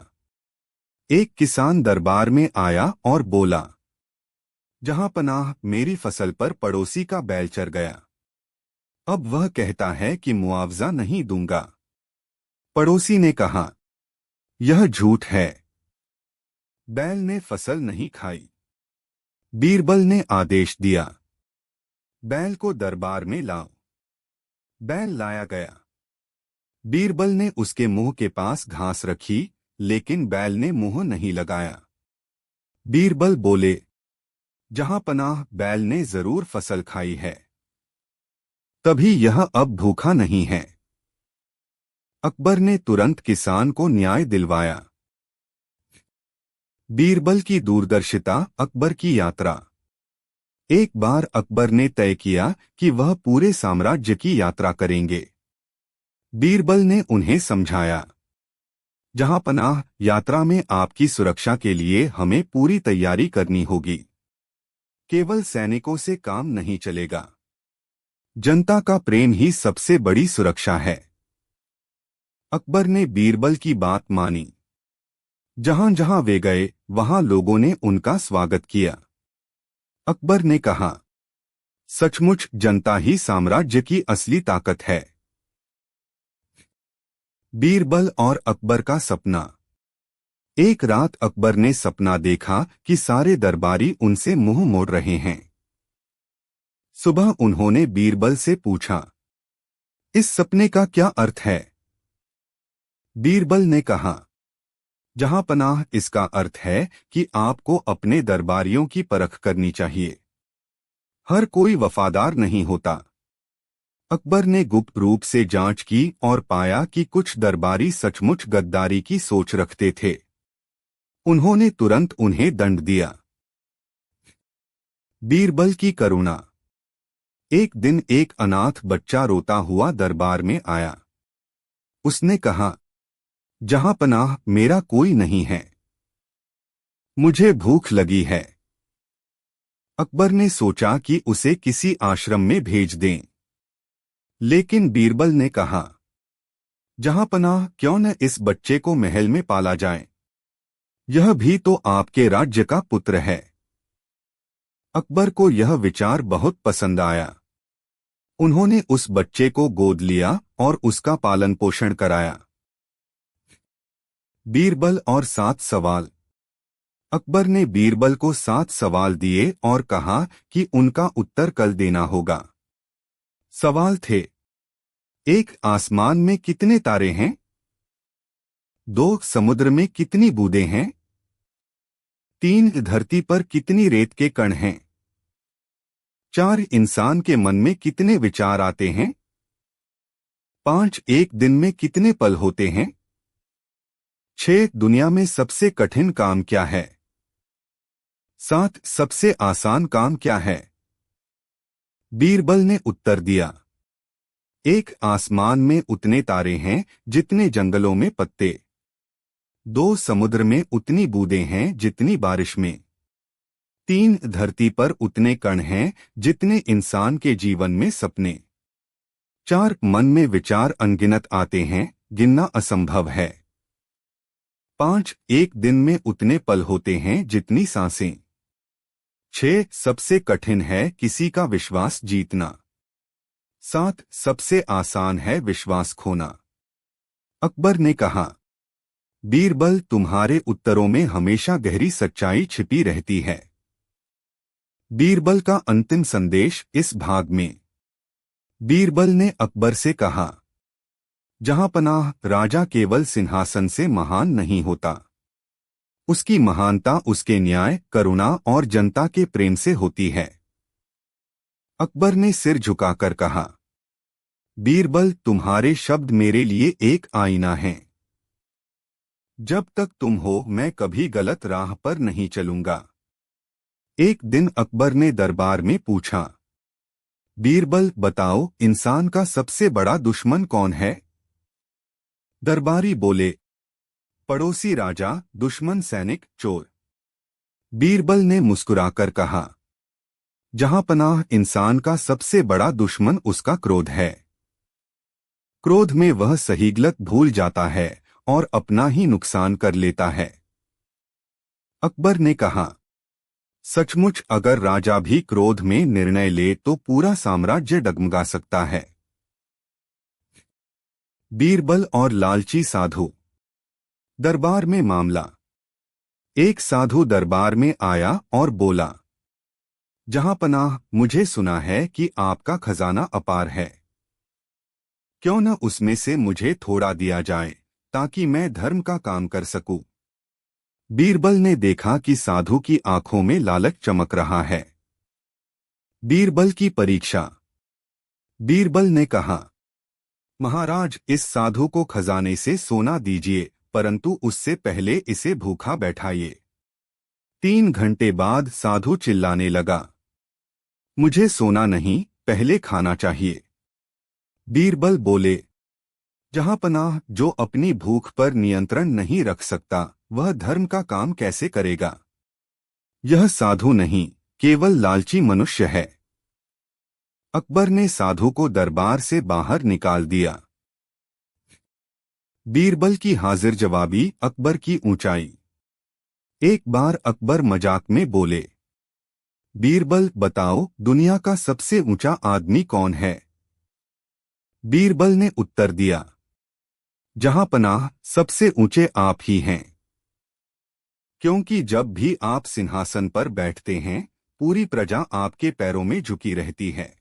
एक किसान दरबार में आया और बोला, जहांपनाह, मेरी फसल पर पड़ोसी का बैल चर गया। अब वह कहता है कि मुआवजा नहीं दूंगा। पड़ोसी ने कहा, यह झूठ है, बैल ने फसल नहीं खाई। बीरबल ने आदेश दिया, बैल को दरबार में लाओ। बैल लाया गया। बीरबल ने उसके मुंह के पास घास रखी, लेकिन बैल ने मुंह नहीं लगाया। बीरबल बोले, जहांपनाह, बैल ने जरूर फसल खाई है, तभी यह अब भूखा नहीं है। अकबर ने तुरंत किसान को न्याय दिलवाया। बीरबल की दूरदर्शिता। अकबर की यात्रा। एक बार अकबर ने तय किया कि वह पूरे साम्राज्य की यात्रा करेंगे। बीरबल ने उन्हें समझाया, जहां पनाह, यात्रा में आपकी सुरक्षा के लिए हमें पूरी तैयारी करनी होगी। केवल सैनिकों से काम नहीं चलेगा। जनता का प्रेम ही सबसे बड़ी सुरक्षा है। अकबर ने बीरबल की बात मानी। जहां जहां वे गए वहां लोगों ने उनका स्वागत किया। अकबर ने कहा, सचमुच जनता ही साम्राज्य की असली ताकत है। बीरबल और अकबर का सपना। एक रात अकबर ने सपना देखा कि सारे दरबारी उनसे मुंह मोड़ रहे हैं। सुबह उन्होंने बीरबल से पूछा, इस सपने का क्या अर्थ है? बीरबल ने कहा, जहां पनाह, इसका अर्थ है कि आपको अपने दरबारियों की परख करनी चाहिए। हर कोई वफादार नहीं होता। अकबर ने गुप्त रूप से जांच की और पाया कि कुछ दरबारी सचमुच गद्दारी की सोच रखते थे। उन्होंने तुरंत उन्हें दंड दिया। बीरबल की करुणा। एक दिन एक अनाथ बच्चा रोता हुआ दरबार में आया। उसने कहा, जहां पनाह, मेरा कोई नहीं है। मुझे भूख लगी है। अकबर ने सोचा कि उसे किसी आश्रम में भेज दें। लेकिन बीरबल ने कहा, जहां पनाह, क्यों न इस बच्चे को महल में पाला जाए। यह भी तो आपके राज्य का पुत्र है। अकबर को यह विचार बहुत पसंद आया। उन्होंने उस बच्चे को गोद लिया और उसका पालन पोषण कराया। बीरबल और 7 सवाल। अकबर ने बीरबल को 7 सवाल दिए और कहा कि उनका उत्तर कल देना होगा। सवाल थे, 1 आसमान में कितने तारे हैं? 2 समुद्र में कितनी बूंदें हैं? 3 धरती पर कितनी रेत के कण हैं? 4 इंसान के मन में कितने विचार आते हैं? 5 एक दिन में कितने पल होते हैं? 6 दुनिया में सबसे कठिन काम क्या है? 7 सबसे आसान काम क्या है? बीरबल ने उत्तर दिया, 1 आसमान में उतने तारे हैं जितने जंगलों में पत्ते। 2 समुद्र में उतनी बूंदें हैं जितनी बारिश में। 3 धरती पर उतने कण हैं जितने इंसान के जीवन में सपने। 4 मन में विचार अनगिनत आते हैं, गिनना असंभव है। 5 एक दिन में उतने पल होते हैं जितनी सांसें। 6 सबसे कठिन है किसी का विश्वास जीतना। 7 सबसे आसान है विश्वास खोना। अकबर ने कहा, बीरबल, तुम्हारे उत्तरों में हमेशा गहरी सच्चाई छिपी रहती है। बीरबल का अंतिम संदेश इस भाग में। बीरबल ने अकबर से कहा, जहां पनाह, राजा केवल सिंहासन से महान नहीं होता। उसकी महानता उसके न्याय, करुणा और जनता के प्रेम से होती है। अकबर ने सिर झुकाकर कहा, बीरबल, तुम्हारे शब्द मेरे लिए एक आईना हैं। जब तक तुम हो मैं कभी गलत राह पर नहीं चलूंगा। एक दिन अकबर ने दरबार में पूछा, बीरबल, बताओ, इंसान का सबसे बड़ा दुश्मन कौन है? दरबारी बोले, पड़ोसी राजा, दुश्मन सैनिक, चोर। बीरबल ने मुस्कुराकर कहा, जहां पनाह, इंसान का सबसे बड़ा दुश्मन उसका क्रोध है। क्रोध में वह सही गलत भूल जाता है और अपना ही नुकसान कर लेता है। अकबर ने कहा, सचमुच अगर राजा भी क्रोध में निर्णय ले तो पूरा साम्राज्य डगमगा सकता है। बीरबल और लालची साधु। दरबार में मामला। एक साधु दरबार में आया और बोला, जहां पनाह, मुझे सुना है कि आपका खजाना अपार है। क्यों न उसमें से मुझे थोड़ा दिया जाए ताकि मैं धर्म का काम कर सकूं। बीरबल ने देखा कि साधु की आंखों में लालच चमक रहा है। बीरबल की परीक्षा। बीरबल ने कहा, महाराज, इस साधु को खजाने से सोना दीजिए, परंतु उससे पहले इसे भूखा बैठाइए। 3 घंटे बाद साधु चिल्लाने लगा, मुझे सोना नहीं, पहले खाना चाहिए। बीरबल बोले, जहां पनाह, जो अपनी भूख पर नियंत्रण नहीं रख सकता, वह धर्म का काम कैसे करेगा? यह साधु नहीं, केवल लालची मनुष्य है। अकबर ने साधु को दरबार से बाहर निकाल दिया। बीरबल की हाजिर जवाबी, अकबर की ऊंचाई। एक बार अकबर मजाक में बोले, बीरबल बताओ, दुनिया का सबसे ऊंचा आदमी कौन है? बीरबल ने उत्तर दिया, जहां पनाह, सबसे ऊंचे आप ही हैं। क्योंकि जब भी आप सिंहासन पर बैठते हैं, पूरी प्रजा आपके पैरों में झुकी रहती है।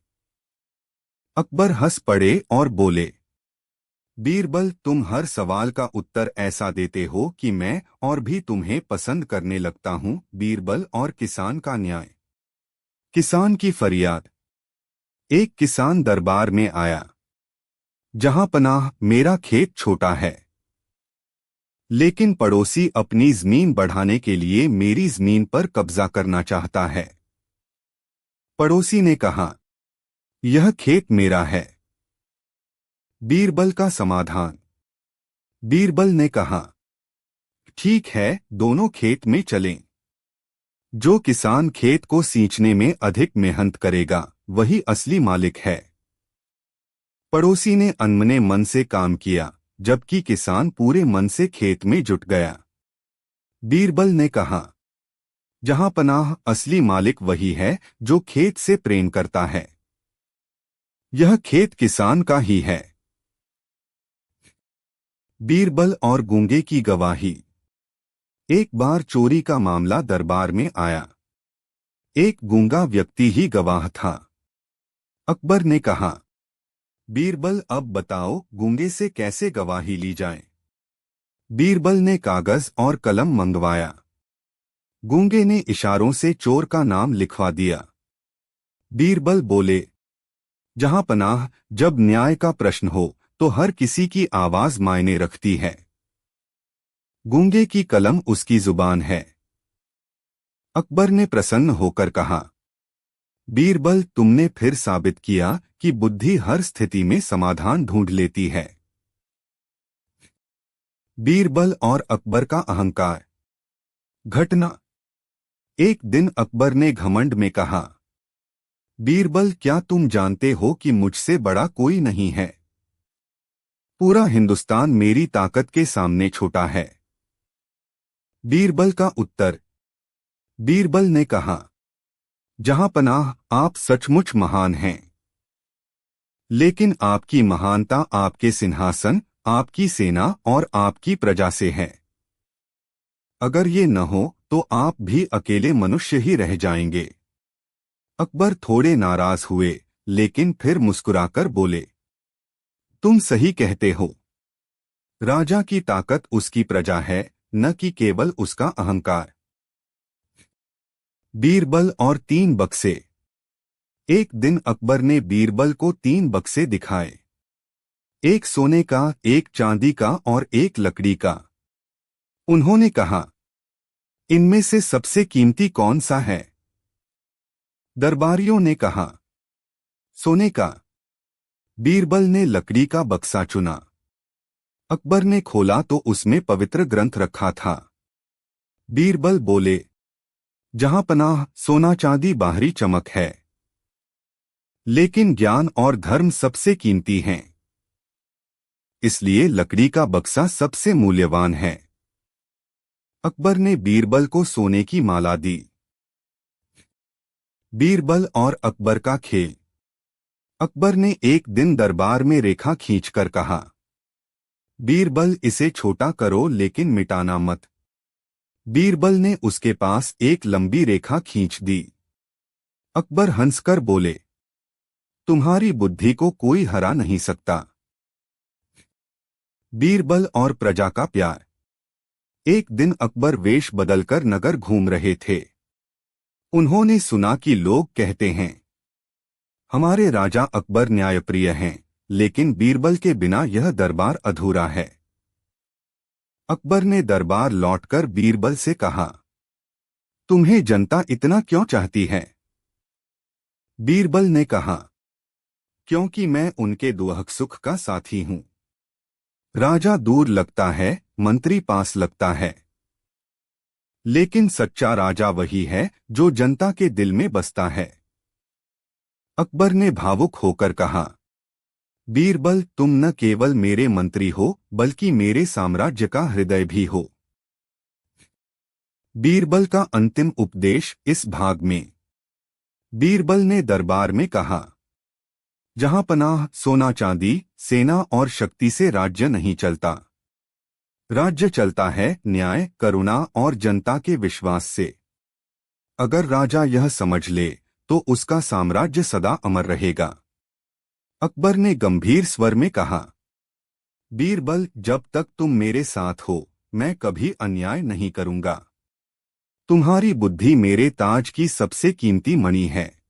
अकबर हंस पड़े और बोले, बीरबल, तुम हर सवाल का उत्तर ऐसा देते हो कि मैं और भी तुम्हें पसंद करने लगता हूं। बीरबल और किसान का न्याय। किसान की फरियाद। एक किसान दरबार में आया, जहां पनाह, मेरा खेत छोटा है, लेकिन पड़ोसी अपनी जमीन बढ़ाने के लिए मेरी जमीन पर कब्जा करना चाहता है। पड़ोसी ने कहा, यह खेत मेरा है। बीरबल का समाधान। बीरबल ने कहा, ठीक है, दोनों खेत में चलें। जो किसान खेत को सींचने में अधिक मेहनत करेगा, वही असली मालिक है। पड़ोसी ने अनमने मन से काम किया, जबकि किसान पूरे मन से खेत में जुट गया। बीरबल ने कहा, जहां पनाह, असली मालिक वही है जो खेत से प्रेम करता है। यह खेत किसान का ही है। बीरबल और गूंगे की गवाही। एक बार चोरी का मामला दरबार में आया। एक गूंगा व्यक्ति ही गवाह था। अकबर ने कहा, बीरबल, अब बताओ, गूंगे से कैसे गवाही ली जाए? बीरबल ने कागज और कलम मंगवाया। गूंगे ने इशारों से चोर का नाम लिखवा दिया। बीरबल बोले, जहां पनाह, जब न्याय का प्रश्न हो तो हर किसी की आवाज मायने रखती है। गूंगे की कलम उसकी जुबान है। अकबर ने प्रसन्न होकर कहा, बीरबल, तुमने फिर साबित किया कि बुद्धि हर स्थिति में समाधान ढूंढ लेती है। बीरबल और अकबर का अहंकार। घटना। एक दिन अकबर ने घमंड में कहा, बीरबल, क्या तुम जानते हो कि मुझसे बड़ा कोई नहीं है? पूरा हिंदुस्तान मेरी ताकत के सामने छोटा है। बीरबल का उत्तर। बीरबल ने कहा, जहां पनाह, आप सचमुच महान हैं, लेकिन आपकी महानता आपके सिंहासन, आपकी सेना और आपकी प्रजा से है। अगर ये न हो तो आप भी अकेले मनुष्य ही रह जाएंगे। अकबर थोड़े नाराज हुए, लेकिन फिर मुस्कुराकर बोले, तुम सही कहते हो। राजा की ताकत उसकी प्रजा है, न कि केवल उसका अहंकार। बीरबल और 3 बक्से। एक दिन अकबर ने बीरबल को 3 बक्से दिखाए। एक सोने का, एक चांदी का और एक लकड़ी का। उन्होंने कहा, इनमें से सबसे कीमती कौन सा है? दरबारियों ने कहा, सोने का। बीरबल ने लकड़ी का बक्सा चुना। अकबर ने खोला तो उसमें पवित्र ग्रंथ रखा था। बीरबल बोले, जहां पनाह, सोना चांदी बाहरी चमक है, लेकिन ज्ञान और धर्म सबसे कीमती हैं। इसलिए लकड़ी का बक्सा सबसे मूल्यवान है। अकबर ने बीरबल को सोने की माला दी। बीरबल और अकबर का खेल। अकबर ने एक दिन दरबार में रेखा खींचकर कहा, बीरबल, इसे छोटा करो लेकिन मिटाना मत। बीरबल ने उसके पास एक लंबी रेखा खींच दी। अकबर हंसकर बोले, तुम्हारी बुद्धि को कोई हरा नहीं सकता। बीरबल और प्रजा का प्यार। एक दिन अकबर वेश बदलकर नगर घूम रहे थे। उन्होंने सुना कि लोग कहते हैं, हमारे राजा अकबर न्यायप्रिय हैं, लेकिन बीरबल के बिना यह दरबार अधूरा है। अकबर ने दरबार लौटकर बीरबल से कहा, तुम्हें जनता इतना क्यों चाहती है? बीरबल ने कहा, क्योंकि मैं उनके दुख सुख का साथी हूं। राजा दूर लगता है, मंत्री पास लगता है, लेकिन सच्चा राजा वही है जो जनता के दिल में बसता है। अकबर ने भावुक होकर कहा, बीरबल, तुम न केवल मेरे मंत्री हो बल्कि मेरे साम्राज्य का हृदय भी हो। बीरबल का अंतिम उपदेश इस भाग में। बीरबल ने दरबार में कहा, जहां पनाह, सोना चांदी, सेना और शक्ति से राज्य नहीं चलता। राज्य चलता है न्याय, करुणा और जनता के विश्वास से। अगर राजा यह समझ ले तो उसका साम्राज्य सदा अमर रहेगा। अकबर ने गंभीर स्वर में कहा, बीरबल, जब तक तुम मेरे साथ हो मैं कभी अन्याय नहीं करूंगा। तुम्हारी बुद्धि मेरे ताज की सबसे कीमती मणि है।